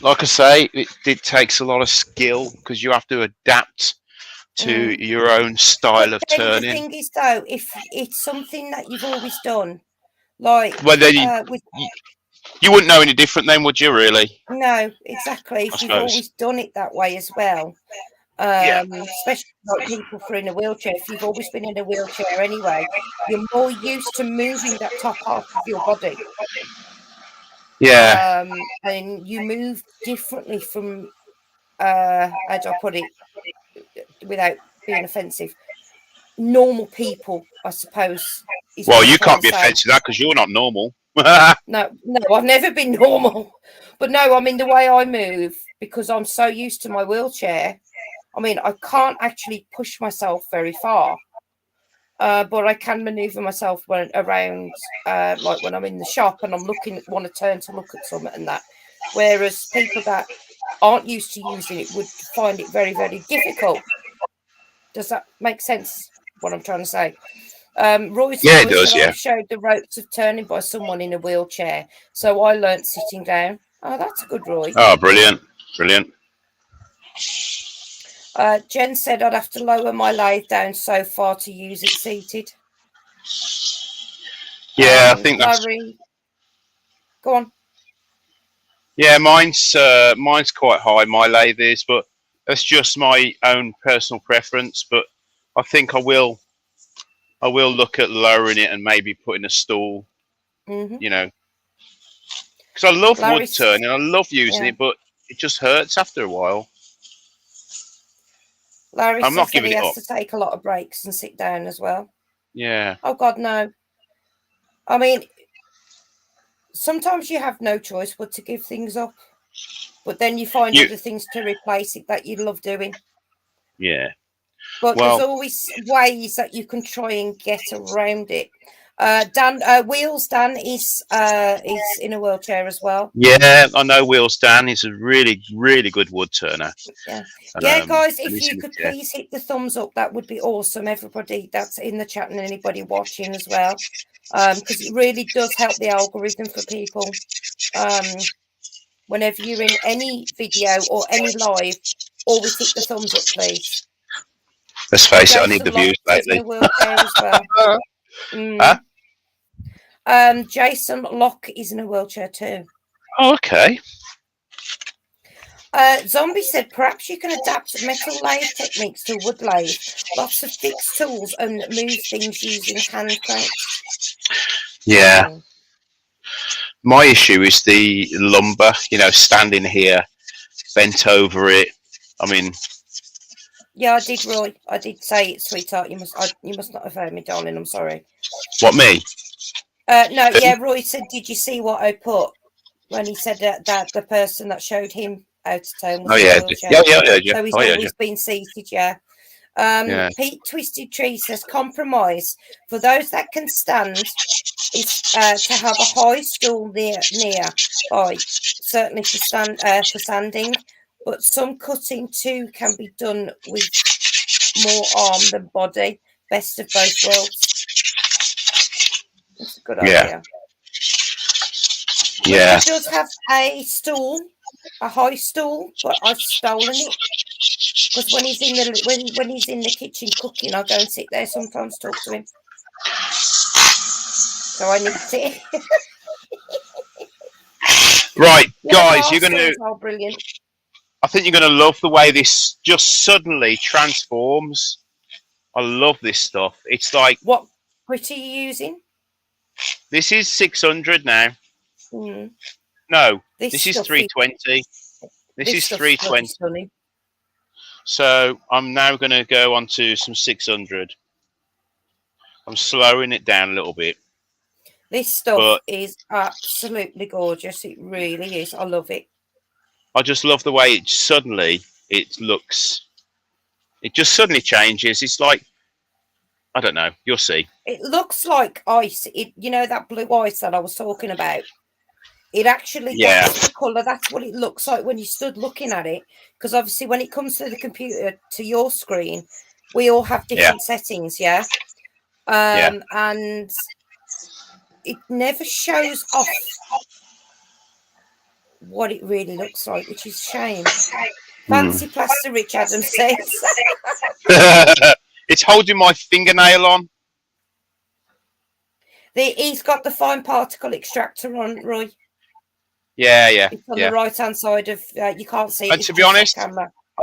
S1: like I say, it takes a lot of skill because you have to adapt to your own style of turning.
S2: The thing is, though, if it's something that you've always done, like
S1: you wouldn't know any different then, would you? Really?
S2: No, exactly. If you've always done it that way as well, especially like people for in a wheelchair. If you've always been in a wheelchair anyway, you're more used to moving that top half of your body.
S1: Yeah.
S2: And you move differently from how do I put it without being offensive? Normal people, I suppose.
S1: Well, you can't be offensive to that because you're not normal.
S2: No, I've never been normal. But no, I mean, the way I move, because I'm so used to my wheelchair, I mean, I can't actually push myself very far. But I can maneuver myself around, like when I'm in the shop and I'm want to turn to look at something and that. Whereas people that aren't used to using it would find it very, very difficult. Does that make sense, what I'm trying to say? Roy's
S1: it does,
S2: I showed the ropes of turning by someone in a wheelchair. So I learnt sitting down. Oh, that's a good, Roy.
S1: Oh, brilliant. Brilliant.
S2: Jen said I'd have to lower my lathe down so far to use it seated.
S1: Yeah, I think that's...
S2: Larry, go on.
S1: Yeah, mine's quite high, my lathe is, but that's just my own personal preference. But I think I will look at lowering it and maybe putting a stool, you know. Because I love wood turning, I love using it, but it just hurts after a while.
S2: Larry
S3: I'm not
S2: says that
S3: giving
S2: he
S3: it
S2: has
S3: up.
S2: to take a lot of breaks and sit down as well.
S3: Yeah.
S2: Oh, God, no. I mean, sometimes you have no choice but to give things up. But then you find other things to replace it that you love doing.
S3: Yeah.
S2: But
S3: Well,
S2: there's always ways that you can try and get around it. Dan is in a wheelchair as well.
S3: yeah, I know Wheels Dan is a really, really good wood turner.
S2: Yeah,
S3: And
S2: guys,
S3: and
S2: if
S3: he's
S2: you
S3: in a
S2: could
S3: chair.
S2: please hit the thumbs up, that would be awesome. Everybody that's in the chat and anybody watching as well, because it really does help the algorithm for people. Whenever you're in any video or any live, always hit the thumbs up, please.
S3: Let's face it, I need
S2: Jason
S3: the
S2: Locke
S3: views
S2: is in
S3: lately.
S2: a wheelchair as well.
S3: Huh?
S2: Jason Locke is in a wheelchair too.
S3: Oh, okay.
S2: Zombie said perhaps you can adapt metal lathe techniques to wood lathe. Lots of fixed tools and move things using hand cranks.
S3: Yeah. My issue is the lumber, standing here, bent over it. I mean,
S2: Yeah, I did, Roy. I did say it, sweetheart. You must not have heard me, darling. I'm sorry.
S3: what, me?
S2: No, yeah, Roy said, did you see what I put when he said that the person that showed him out of town was
S3: Oh,
S2: in
S3: yeah.
S2: a wheelchair?
S3: Yeah.
S2: So he's
S3: Oh, yeah.
S2: always been seated, yeah.
S3: Yeah.
S2: Pete Twisted Tree says compromise for those that can stand is to have a high stool near by, certainly for sanding, but some cutting too can be done with more arm than body. Best of both worlds. That's a good idea.
S3: Yeah.
S2: He does have a stool, a high stool, but I've stolen it because when he's in the kitchen cooking, I go and sit there sometimes, talk to him. So I need it.
S3: Right,
S2: Yeah,
S3: guys, you're gonna.
S2: Oh, brilliant.
S3: I think you're gonna love the way this just suddenly transforms. I love this stuff. It's like,
S2: what grit are you using?
S3: This is 600 now. No, this is 320. This is 320. So I'm now going to go on to some 600. I'm slowing it down a little bit.
S2: This stuff is absolutely gorgeous. It really is. I love it.
S3: I just love the way it just suddenly changes. It's like, I don't know. You'll see.
S2: It looks like ice. That blue ice that I was talking about. It actually gets the colour. That's what it looks like when you stood looking at it. Because obviously when it comes to the computer, to your screen, we all have different settings, and it never shows off what it really looks like, which is a shame. Fancy plaster, Rich Adams says.
S3: It's holding my fingernail on.
S2: He's got the fine particle extractor on, Roy.
S3: Yeah.
S2: It's on the right-hand side of, you can't see it.
S3: And to be honest, I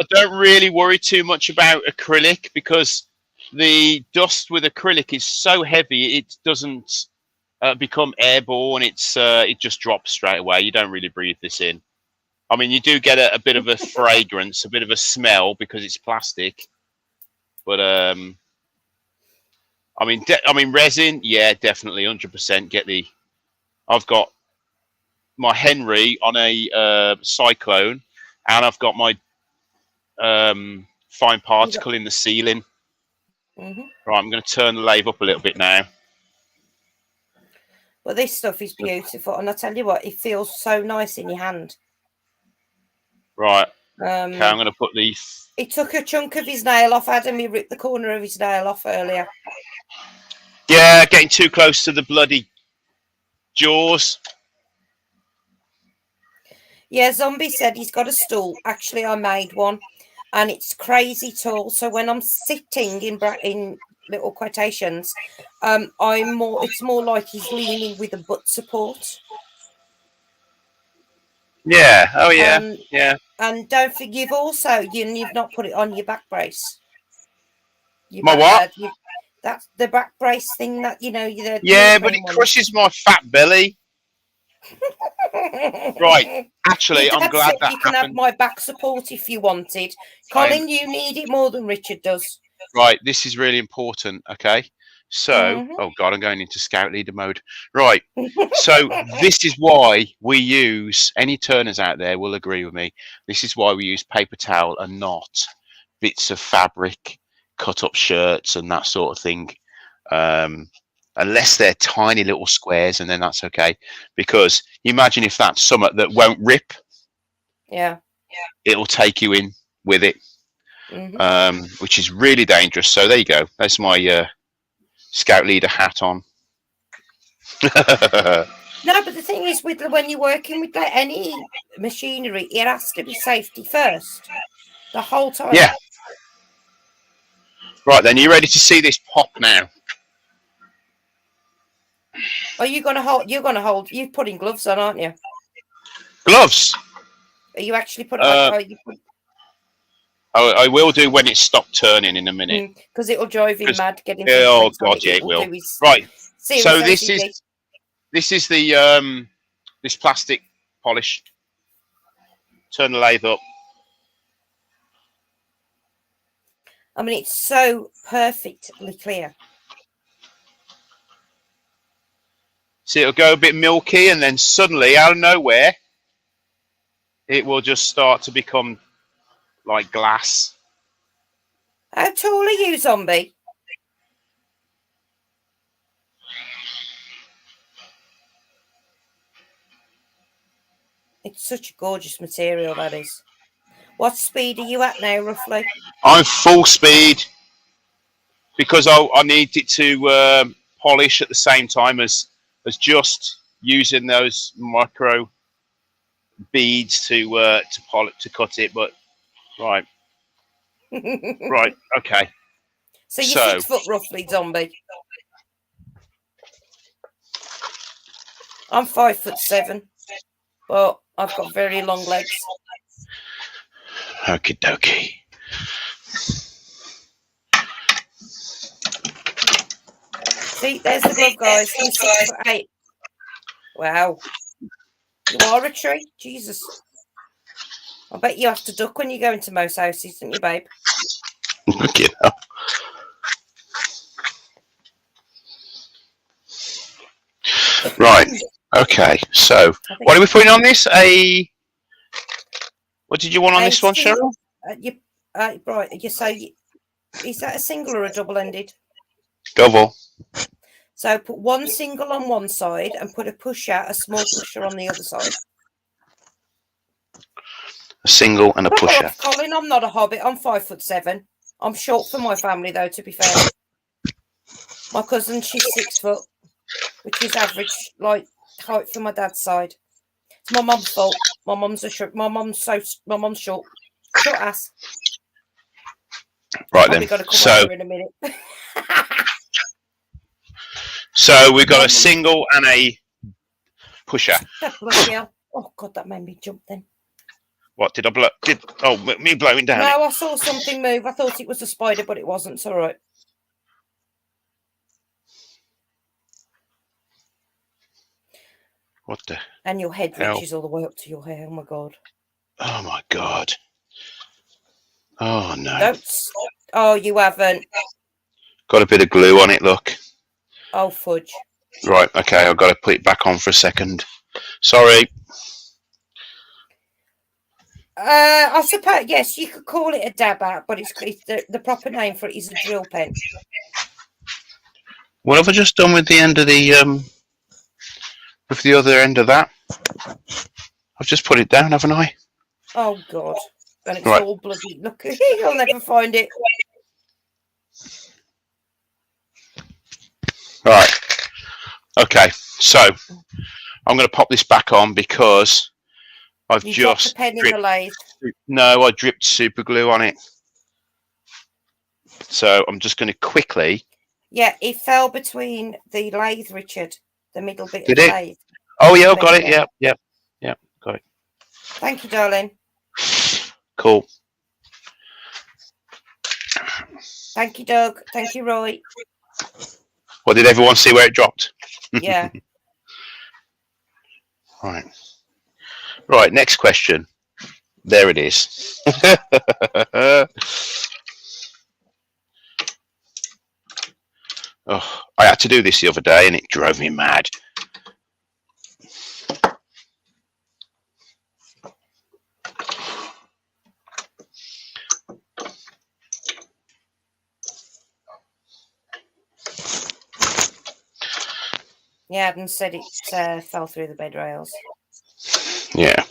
S3: don't really worry too much about acrylic because the dust with acrylic is so heavy, it doesn't become airborne. It just drops straight away. You don't really breathe this in. I mean, you do get a bit of a fragrance, a bit of a smell because it's plastic. But I mean, resin, yeah, definitely, 100%. I've got my Henry on a Cyclone, and I've got my fine particle in the ceiling. Right, I'm going to turn the lathe up a little bit now.
S2: But this stuff is beautiful, and I tell you what, it feels so nice in your hand.
S3: Right. Okay, I'm going to put these.
S2: He took a chunk of his nail off, Adam. He ripped the corner of his nail off earlier.
S3: Yeah, getting too close to the bloody jaws.
S2: Yeah, Zombie said he's got a stool. Actually, I made one, and it's crazy tall. So when I'm sitting in little quotations, it's more like he's leaning with a butt support.
S3: Yeah. Oh yeah. Yeah.
S2: And don't forget, you've not put it on your back brace.
S3: My what?
S2: That's the back brace thing that
S3: Yeah, but it crushes my fat belly. Right. Actually,
S2: Your
S3: I'm
S2: dad
S3: glad
S2: said
S3: that
S2: you can have
S3: happened.
S2: my back support if you wanted. Colin, you need it more than Richard does.
S3: Right, this is really important. Okay, so oh god, I'm going into scout leader mode. Right, so this is why we use, any turners out there will agree with me, this is why we use paper towel and not bits of fabric, cut up shirts and that sort of thing, unless they're tiny little squares, and then that's okay, because imagine if that's something that won't rip.
S2: Yeah,
S3: it'll take you in with it. Which is really dangerous. So there you go. That's my scout leader hat on.
S2: No, but the thing is, with when you're working with any machinery, it has to be safety first, the whole time.
S3: Yeah. Right then, you ready to see this pop now?
S2: Are you gonna hold? You're gonna hold. You're putting gloves on, aren't you?
S3: Gloves.
S2: Are you actually putting?
S3: I will do when it stopped turning in a minute.
S2: Because it'll drive him mad getting.
S3: Oh god, yeah, it will. Right. So this is the this plastic polish. Turn the lathe up.
S2: I mean, it's so perfectly clear.
S3: See, it'll go a bit milky, and then suddenly, out of nowhere, it will just start to become like glass.
S2: How tall are you, Zombie? It's such a gorgeous material, that is. What speed are you at now, roughly?
S3: I'm full speed because I need it to polish at the same time as just using those micro beads to cut it. But right, right, okay.
S2: So you're 6 foot roughly, Zombie. I'm 5'7", but I've got very long legs.
S3: Okie dokie.
S2: See, there's the glove, guys. He's 6'8". Wow. You are a tree. Jesus. I bet you have to duck when you go into most houses, don't you, babe?
S3: Look it up. Right. Okay. So, what are we putting on this? What did you want on this one, Cheryl?
S2: Right. You say, is that a single or a double-ended?
S3: Double.
S2: So put one single on one side and put a small pusher on the other side.
S3: A single and a pusher.
S2: Colin, I'm not a hobbit. I'm 5'7". I'm short for my family, though, to be fair. My cousin, she's 6 foot, which is average, like, height for my dad's side. It's my mum's fault. My mum's short. Short ass.
S3: Right then. So
S2: in a minute.
S3: So we've got a single and a pusher.
S2: Oh god, that made me jump then.
S3: What did I blow? Me blowing down?
S2: No, I saw something move. I thought it was a spider, but it wasn't. It's all right.
S3: What the?
S2: And your head reaches all the way up to your hair. Oh my god.
S3: Oh my god. Oh no.
S2: Don't. Oh, you haven't.
S3: Got a bit of glue on it. Look.
S2: Oh fudge.
S3: Right. Okay. I've got to put it back on for a second. Sorry.
S2: I suppose yes, you could call it a dab out, but it's the proper name for it is a drill pen.
S3: What have I just done with the end of the with the other end of that? I've just put it down, haven't I?
S2: Oh god. And it's all bloody. Look, you'll never find it.
S3: Right. Okay. So I'm going to pop this back on because I've just
S2: pen in the lathe.
S3: No, I dripped super glue on it. So I'm just going to quickly.
S2: Yeah, it fell between the lathe, Richard. The middle bit
S3: Did
S2: of the
S3: it?
S2: lathe.
S3: Oh yeah, got it. Yeah, got it.
S2: Thank you, darling.
S3: Cool.
S2: Thank you, Doug. Thank you, Roy.
S3: Well, did everyone see where it dropped?
S2: Yeah.
S3: Right.
S1: Right, next question. There it is. Oh, I had to do this the other day and it drove me mad.
S2: Yeah, Adam said it fell through the bed rails.
S1: Yeah.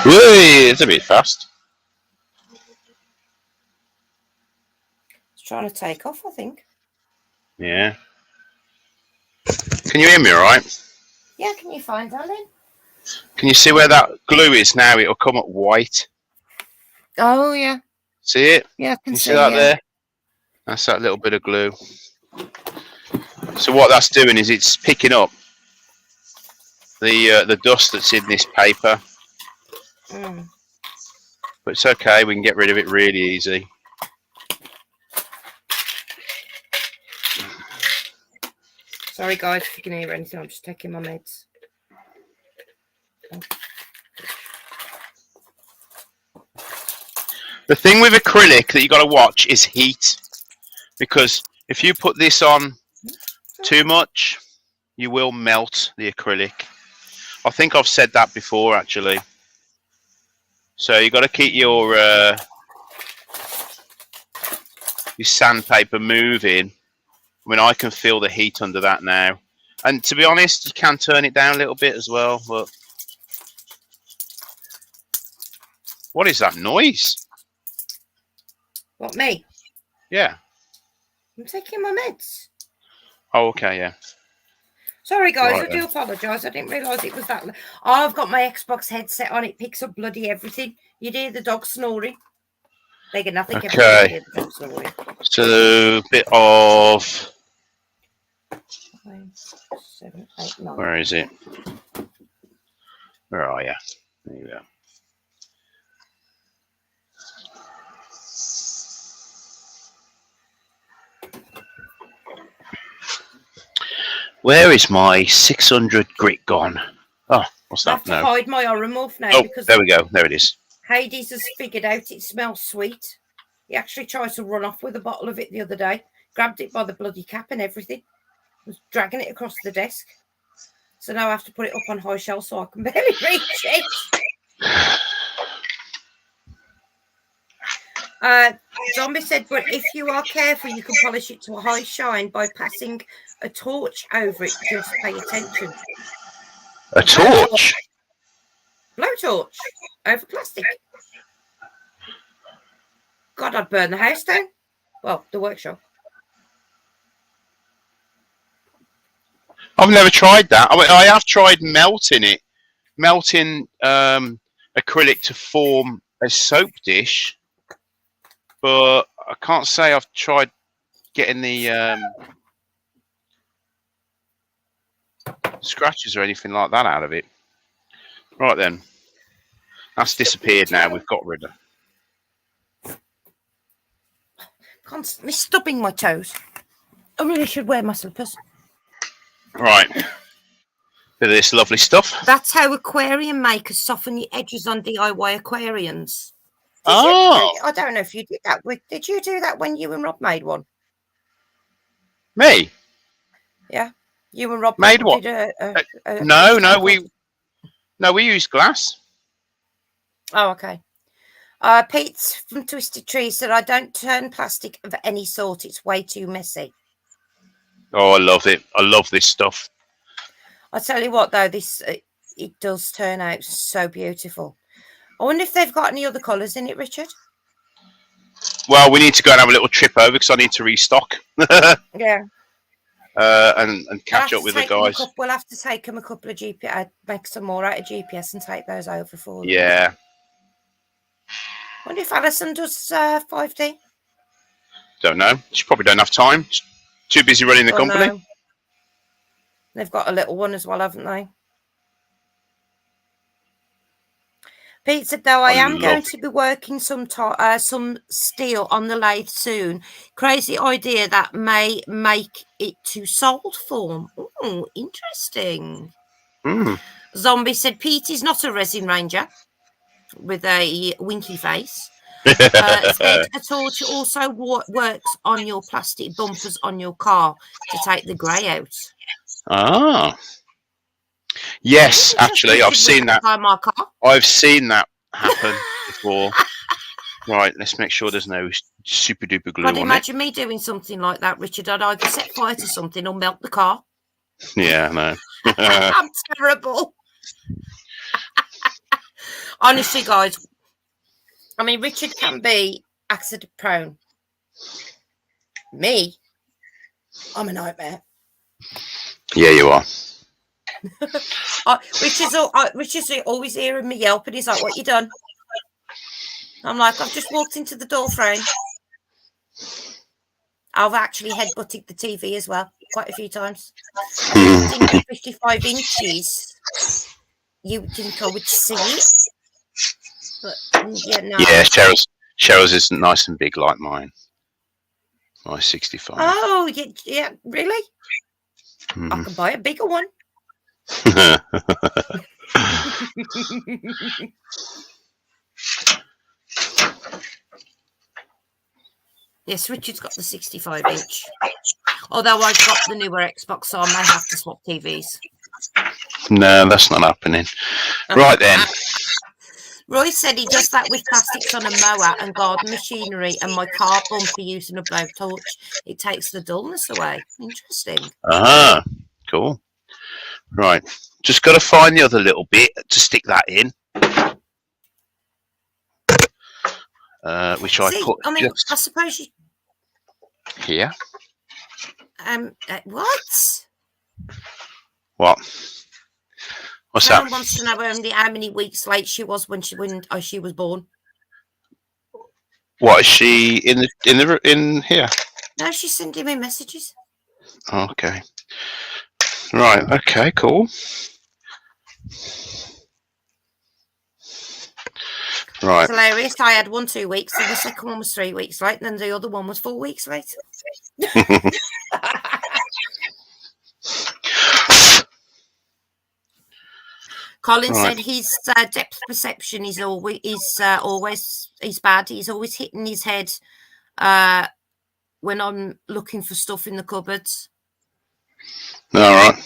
S1: Whee, it's a bit fast.
S2: It's trying to take off, I think.
S1: Yeah. Can you hear me all right?
S2: Yeah, can you find darling?
S1: Can you see where that glue is now? It'll come up white.
S2: Oh, yeah.
S1: See it?
S2: Yeah, I
S1: Can you see that there? That's that little bit of glue. So what that's doing is it's picking up the dust that's in this paper.
S2: Mm.
S1: But it's okay, we can get rid of it really easy.
S2: Sorry, guys, if you can hear anything, I'm just taking my meds. Oh.
S1: The thing with acrylic that you got to watch is heat. Because if you put this on too much, you will melt the acrylic. I think I've said that before, actually. So you got to keep your sandpaper moving. I mean, I can feel the heat under that now. And to be honest, you can turn it down a little bit as well. But what is that noise?
S2: What, me?
S1: Yeah.
S2: I'm taking my meds.
S1: Oh, okay, yeah.
S2: Sorry, guys,
S1: Right
S2: I do apologise. I didn't realise it was that. Oh, I've got my Xbox headset on. It picks up bloody everything. You'd hear the dog snoring. They get nothing.
S1: Okay.
S2: Hear the dog snoring.
S1: So a bit of...
S2: 5, 7, 8, 9.
S1: Where is it? Where are you? There you go. Where is my 600 grit gone? Oh, what's
S2: I have
S1: that?
S2: to
S1: No.
S2: hide my Oromorph now
S1: Oh,
S2: because
S1: there we go. There it is.
S2: Hades has figured out it smells sweet. He actually tried to run off with a bottle of it the other day. Grabbed it by the bloody cap and everything. Was dragging it across the desk. So now I have to put it up on high shelf so I can barely reach it. Zombie said, but if you are careful, you can polish it to a high shine by passing a torch over it. Just pay attention.
S1: A torch?
S2: Blowtorch over plastic. God, I'd burn the house down. Well, the workshop.
S1: I've never tried that. I mean, I have tried melting it. Melting acrylic to form a soap dish. But I can't say I've tried getting the scratches or anything like that out of it. Right then. That's disappeared now. We've got rid of it.
S2: Constantly stubbing my toes. I really should wear my slippers.
S1: Right. Bit of this lovely stuff.
S2: That's how aquarium makers soften the edges on DIY aquariums.
S1: Oh.
S2: I don't know if you did that. Did you do that when you and Rob made one?
S1: Me?
S2: Yeah. You and Rob
S1: made what?
S2: Did
S1: No, we used glass.
S2: Oh, okay. Pete from Twisted Tree said, I don't turn plastic of any sort. It's way too messy.
S1: Oh, I love it. I love this stuff.
S2: I tell you what, though, this it does turn out so beautiful. I wonder if they've got any other colours in it, Richard.
S1: Well, we need to go and have a little trip over because I need to restock.
S2: Yeah.
S1: And catch up with the guys.
S2: We'll have to take them a couple of GPS, make some more out of GPS and take those over for them.
S1: Yeah.
S2: I wonder if Alison does 5D.
S1: Don't know. She probably don't have time. She's too busy running the company.
S2: No. They've got a little one as well, haven't they? Pete said, though, I am going to be working some steel on the lathe soon. Crazy idea that may make it to sold form. Oh, interesting. Zombie said, Pete is not a resin ranger with a winky face. Said a torch also works on your plastic bumpers on your car to take the grey out.
S1: Ah. Yes, actually, I've seen that. I've seen that happen before. Right, let's make sure there's no super duper glue on it.
S2: Imagine me doing something like that, Richard. I'd either set fire to something or melt the car.
S1: Yeah, no.
S2: I'm terrible. Honestly, guys, I mean, Richard can be accident prone. Me, I'm a nightmare.
S1: Yeah, you are.
S2: Richard's always hearing me yelp, and he's like, "What you done?" I'm like, "I've just walked into the door frame." I've actually headbutted the TV as well quite a few times. 55 inches. You think I would see it? But yeah, no.
S1: Yeah, Cheryl's isn't nice and big like mine. My 65.
S2: Oh, yeah, really? I can buy a bigger one. Yes, Richard's got the 65 inch. Although I've got the newer Xbox, so I may have to swap TVs.
S1: No, that's not happening. Right then.
S2: Roy said he does that with plastics on a mower and garden machinery and my car bumper using a blowtorch. It takes the dullness away. Interesting.
S1: Ah, cool. Right. Just got to find the other little bit to stick that in. Which I put.
S2: I mean, I suppose you.
S1: Here.
S2: What?
S1: What? What's that?
S2: Someone wants to know how many weeks late she was when she was born.
S1: What is she in here?
S2: No, she's sending me messages.
S1: Okay. Right. Okay. Cool. Right.
S2: It's hilarious. I had 2 weeks, and the second one was 3 weeks late, and then the other one was 4 weeks late. Colin said his depth perception is always bad. He's always hitting his head when I'm looking for stuff in the cupboards.
S1: All right.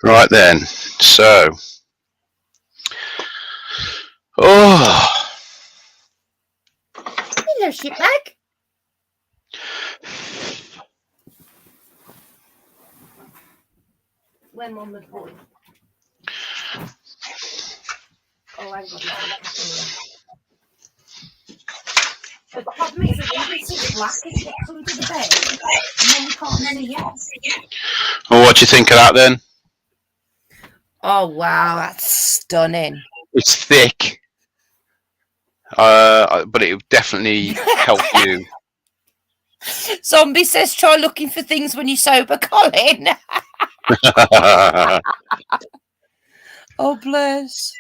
S1: Right then. So. Oh.
S2: Hello, shitbag. When Mum was born. Oh, I've got it. The problem is that when you see black, it gets under the bed, and then you can't see it.
S1: Well, what do you think of that then?
S2: Oh, wow, that's stunning.
S1: It's thick. But it would definitely help you.
S2: Zombie says try looking for things when you're sober, Colin. Oh, bless.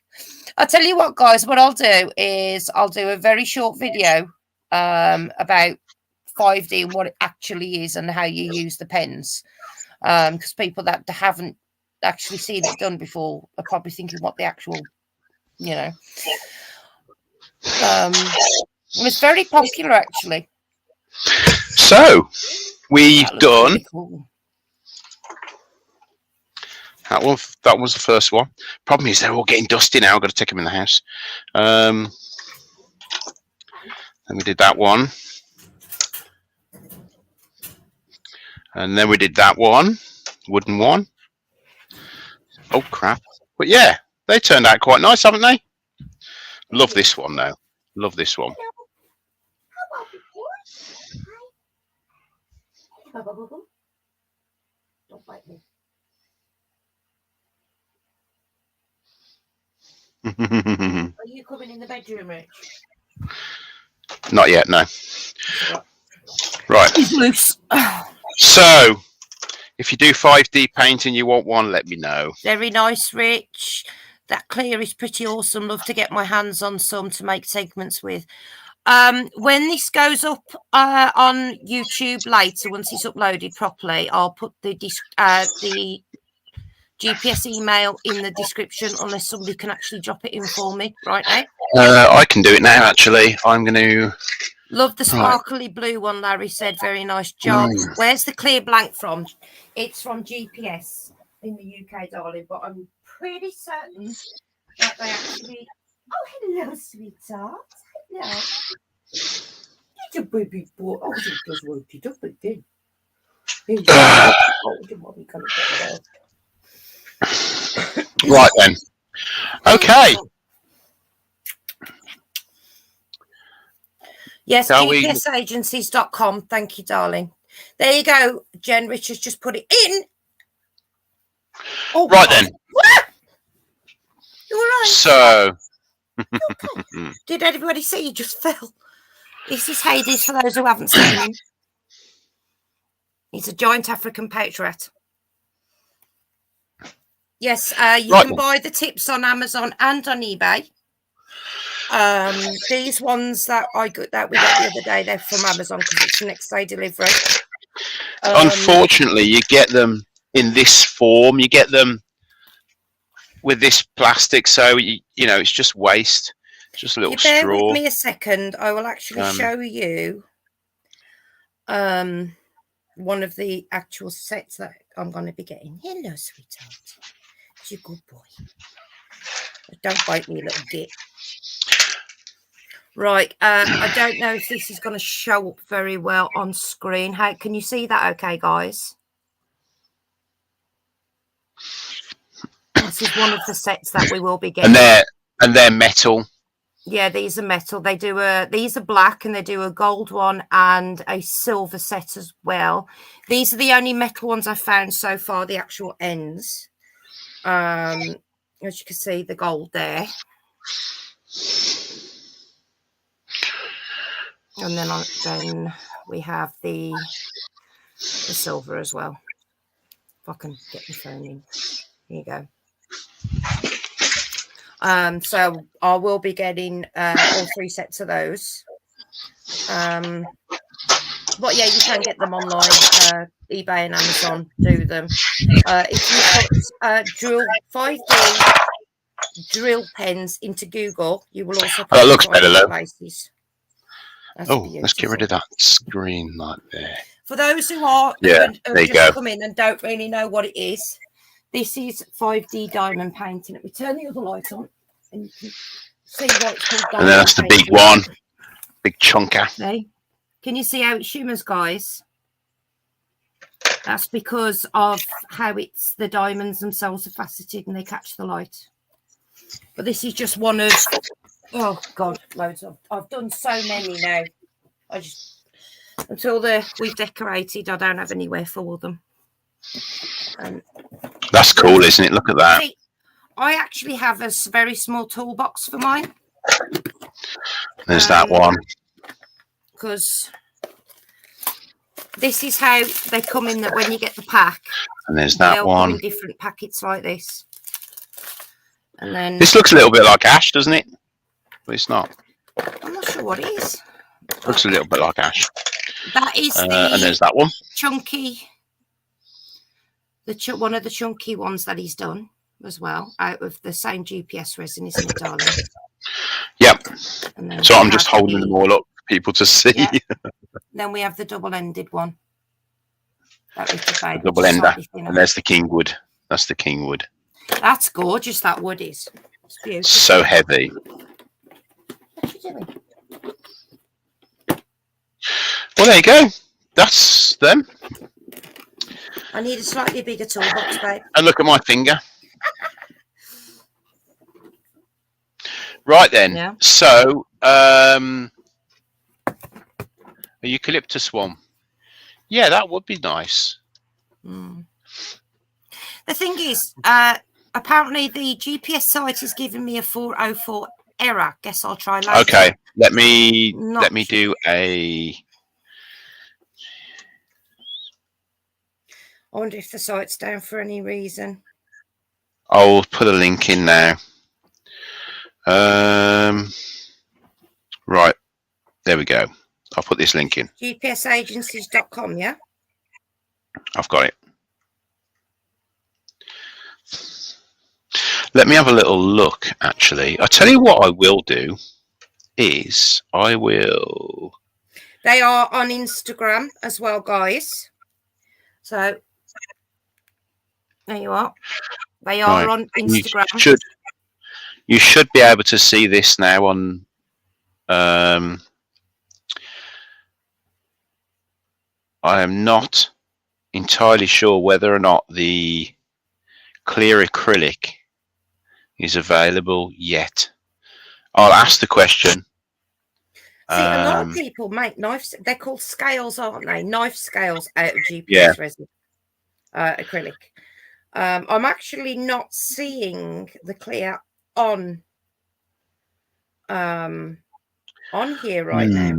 S2: I'll tell you what, guys, what I'll do is I'll do a very short video about 5D and what it actually is and how you use the pens. Because people that haven't actually seen it done before are probably thinking what the actual, it's very popular, actually.
S1: So, we've done
S2: really cool.
S1: That was the first one. Problem is they're all getting dusty now. I've got to take them in the house. Then we did that one. And then we did that one. Wooden one. Oh, crap. But yeah, they turned out quite nice, haven't they? Love this one, though. Love this one.
S2: Don't bite me. Are you coming in the bedroom, Rich?
S1: Not yet, no. Right.
S2: He's loose.
S1: So, if you do 5D painting, you want one, let me know.
S2: Very nice, Rich. That clear is pretty awesome. Love to get my hands on some to make segments with. When this goes up on YouTube later, once it's uploaded properly, I'll put the GPS email in the description, unless somebody can actually drop it in for me right now.
S1: I can do it now, actually. I'm going to...
S2: Love the sparkly blue one, Larry said. Very nice job. Where's the clear blank from? It's from GPS in the UK, darling, but I'm pretty certain that they actually... Oh, hello, sweetheart. Hello. It's a baby boy. Oh, he does won't it up again.
S1: Right then. Okay.
S2: Yes, gpsagencies.com. Thank you, darling. There you go. Jen Richards just put it in. Oh,
S1: right then.
S2: What? You all right?
S1: So.
S2: Did everybody see you just fell? This is Hades for those who haven't seen him. He's a giant African patriot. Yes, you can buy the tips on Amazon and on eBay. These ones that we got the other day, they're from Amazon because it's the next day delivery.
S1: Unfortunately, you get them in this form. You get them with this plastic, so you know it's just waste. It's just a little straw.
S2: Bear with me a second. I will actually show you one of the actual sets that I'm going to be getting. Hello, sweetheart. You're a good boy. Don't bite me, little git. Right, I don't know if this is going to show up very well on screen. How can you see that okay, guys? This is one of the sets that we will be getting.
S1: And they're metal.
S2: Yeah, these are metal. They do these are black, and they do a gold one and a silver set as well. These are the only metal ones I've found so far, the actual ends. As you can see, the gold there. And then we have the silver as well. If I can get my phone in. Here you go. So I will be getting all 3 sets of those. But yeah, you can get them online, eBay and Amazon do them. If you put 5D drill pens into Google, you will also
S1: that looks better though.
S2: Places.
S1: Let's get rid of that screen like there.
S2: For those who are
S1: there you go.
S2: Come in and don't really know what it is, this is 5D diamond painting. Let me turn the other light on and you can see what it's called.
S1: And then that's the big one, big chunker.
S2: Okay. Can you see how it shimmers, guys? That's because of how the diamonds themselves are faceted and they catch the light. But this is just one of, oh God, loads of. I've done so many now. I just, until we've decorated, I don't have anywhere for them.
S1: That's cool, isn't it? Look at that.
S2: See, I actually have a very small toolbox for mine.
S1: There's that one.
S2: Because this is how they come in, that when you get the pack.
S1: And there's that one.
S2: Come in different packets like this. And then
S1: this looks a little bit like ash, doesn't it? But it's not.
S2: I'm not sure what it is.
S1: Looks a little bit like ash.
S2: That is
S1: and there's that one.
S2: Chunky. One of the chunky ones that he's done as well, out of the same GPS resin, isn't it, darling?
S1: Yep. So I'm just holding them all up for people to see.
S2: Yeah. Then we have the double-ended one. That was the
S1: double ender. And there's the kingwood. That's the kingwood.
S2: That's gorgeous, that wood is. It's beautiful.
S1: So heavy.
S2: What are you doing?
S1: Well, there you go. That's them.
S2: I need a slightly bigger toolbox, babe.
S1: And look at my finger. Right then.
S2: Yeah.
S1: So, a eucalyptus one. Yeah, that would be nice.
S2: Mm. The thing is, apparently the GPS site is giving me a 404 error. Guess I'll try later.
S1: Okay, let me do a
S2: I wonder if the site's down for any reason.
S1: I'll put a link in now. Right, there we go. I'll put this link in.
S2: GPSagencies.com, yeah?
S1: I've got it. Let me have a little look, actually. I'll tell you what I will do is I will...
S2: They are on Instagram as well, guys. So, there you are. They are on Instagram.
S1: You should be able to see this now on... I am not entirely sure whether or not the clear acrylic is available yet. I'll ask the question.
S2: See, a lot of people make knives. They're called scales, aren't they? Knife scales out of GPS
S1: Yeah.
S2: resin, acrylic. I'm actually not seeing the clear on here right now.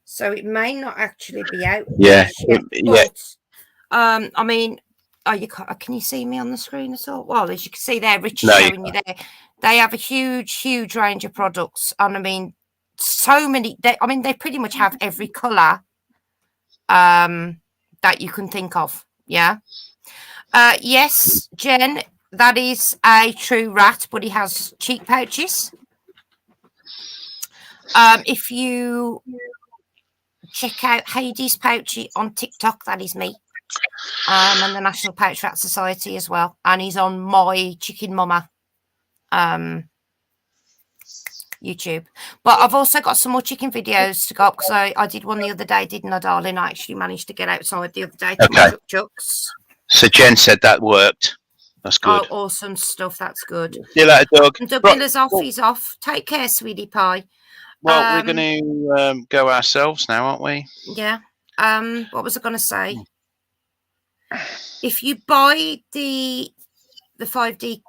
S2: So it may not actually be out.
S1: Yeah.
S2: But, I mean, can you see me on the screen at all? Well, as you can see there, Richard's showing you there. They have a huge range of products. And I mean, so many. They pretty much have every colour that you can think of. Yeah. Yes, Jen, that is a true rat, but he has cheek pouches. If you check out Hades Pouchy on TikTok, that is me. And the National Pouch Rat Society as well. And he's on my Chicken Mama YouTube. But I've also got some more chicken videos to go up because I did one the other day, didn't I, darling? I actually managed to get outside the other day to my chucks.
S1: So Jen said that worked. That's good.
S2: Oh, awesome stuff. That's good.
S1: See you later, Doug.
S2: And Doug Miller's off. He's off. Take care, sweetie pie.
S1: Well, we're going to go ourselves now, aren't we?
S2: Yeah. What was I going to say? If you buy the 5D,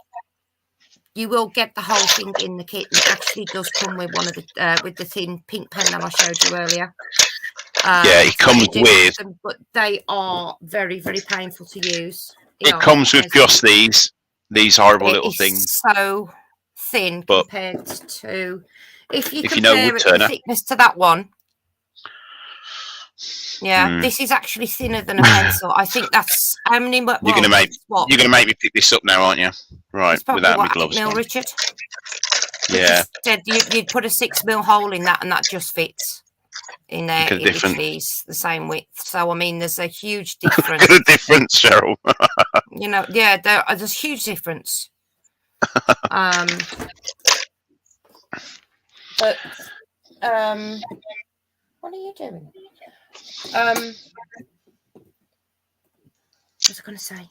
S2: you will get the whole thing in the kit. It actually does come with one of the with the thin pink pen that I showed you earlier.
S1: Yeah, it comes with
S2: them, but they are very painful to use.
S1: It comes with just these horrible little things.
S2: So thin compared to if you compare
S1: Woodturner,
S2: the thickness to that one. Yeah, this is actually thinner than a pencil. I think that's how many. Well, you're gonna
S1: make me pick this up now, aren't you? Right, without my gloves on.
S2: Richard.
S1: Yeah.
S2: You'd put a 6mm hole in that, and that just fits in there. It literally is the same width. So I mean, there's a huge difference.
S1: Look at the difference, Cheryl.
S2: You know, yeah, there's a huge difference. But what are you doing? What was I going to say?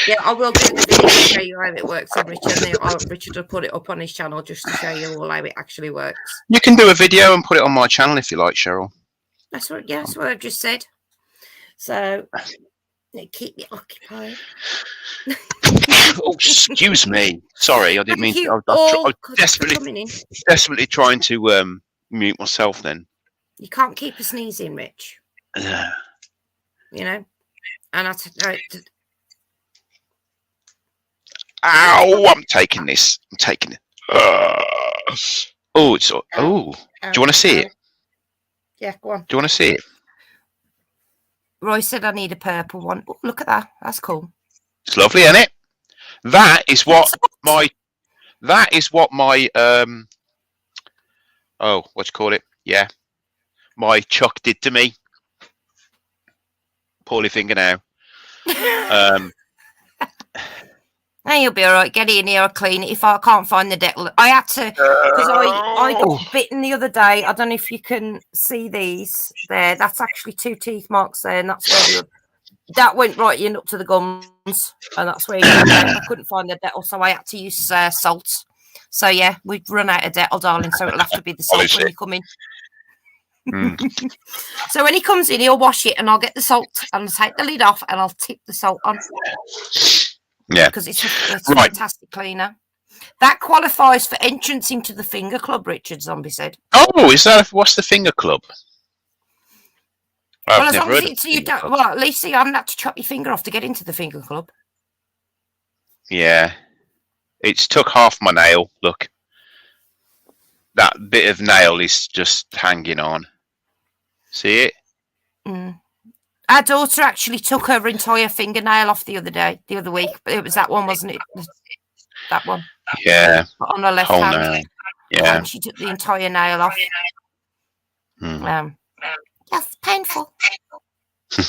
S2: Yeah, I will get the video to show you how it works on Richard. And Richard will put it up on his channel just to show you all how it actually works.
S1: You can do a video and put it on my channel if you like, Cheryl.
S2: That's what I've just said. So keep me occupied.
S1: Oh, excuse me. Sorry, I didn't mean to. I was desperately trying to mute myself then.
S2: You can't keep a sneeze in, Rich. You know? And
S1: ow! I'm taking this. I'm taking it. Oh, it's... Oh. Do you want to see it?
S2: Yeah, go on.
S1: Do you want to see it?
S2: Roy said I need a purple one. Oh, look at that. That's cool.
S1: It's lovely, isn't it? That is what my... oh, what you call it? Yeah. My Chuck did to me. Poorly finger now.
S2: Hey, you'll be all right. Get in here, I'll clean it. If I can't find the decal, I had to, because I got bitten the other day. I don't know if you can see these there. That's actually 2 teeth marks there, and that's where that went right in up to the gums, and that's where I couldn't find the decal, so I had to use salt. So yeah, we've run out of decal, darling. So it'll have to be the salt when you come in. So when he comes in, he'll wash it, and I'll get the salt and I'll take the lid off, and I'll tip the salt on.
S1: Yeah,
S2: because it's a fantastic cleaner. That qualifies for entrance into the Finger Club, Richard Zombie said.
S1: Oh, is that what's the Finger Club?
S2: Well, as
S1: never
S2: long as
S1: heard of
S2: it's
S1: the
S2: you
S1: finger
S2: don't.
S1: club.
S2: Well, at least you haven't had to chop your finger off to get into the finger club.
S1: Yeah, it's took half my nail. Look, that bit of nail is just hanging on. See it?
S2: Mm. Our daughter actually took her entire fingernail off the other week. But it was that one, wasn't it? That one.
S1: Yeah,
S2: On her left
S1: whole
S2: hand.
S1: nail. Yeah.
S2: And she took the entire nail off. Yes, painful.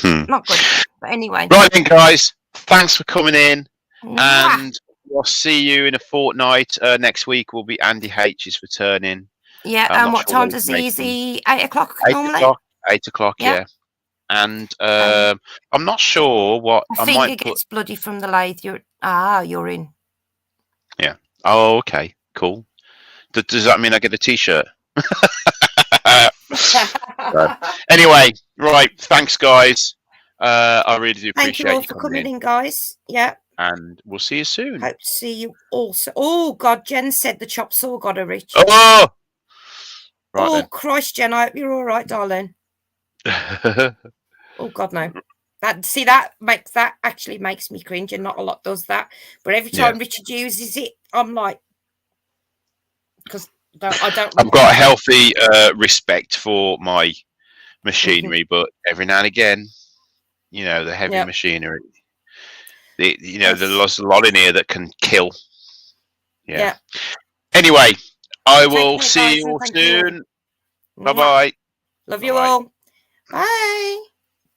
S2: Not good. But anyway.
S1: Right then, guys. Thanks for coming in.
S2: Mwah.
S1: And we'll see you in a fortnight. Next week will be Andy H is returning.
S2: Yeah,
S1: I'm
S2: and
S1: not
S2: what
S1: sure
S2: time
S1: what
S2: does
S1: he's
S2: he?
S1: making.
S2: 8 o'clock
S1: 8
S2: normally?
S1: o'clock. 8 o'clock,
S2: Yeah.
S1: yeah. And I'm not sure what
S2: My
S1: I
S2: finger
S1: might put.
S2: gets bloody from the lathe. You're in.
S1: Yeah. Oh, okay. Cool. Does that mean I get a T-shirt? Anyway, right. Thanks, guys. I really do
S2: Thank you
S1: appreciate
S2: all
S1: you
S2: for
S1: coming
S2: coming in, guys. Yeah.
S1: And we'll see you soon.
S2: Hope to see you also. Oh, God, Jen said the chop saw got her, Rich.
S1: Oh! Right
S2: Oh, Christ, Jen, I hope you're all right, darling.
S1: then.
S2: Oh, God, no. That actually makes me cringe, and not a lot does that. But every time Richard uses it, I'm like, because I don't.
S1: I've got a healthy respect for my machinery, but every now and again, you know, the heavy machinery. There's a lot in here that can kill. Yeah. Anyway, I will see you all soon. Bye-bye.
S2: Love you all. Bye.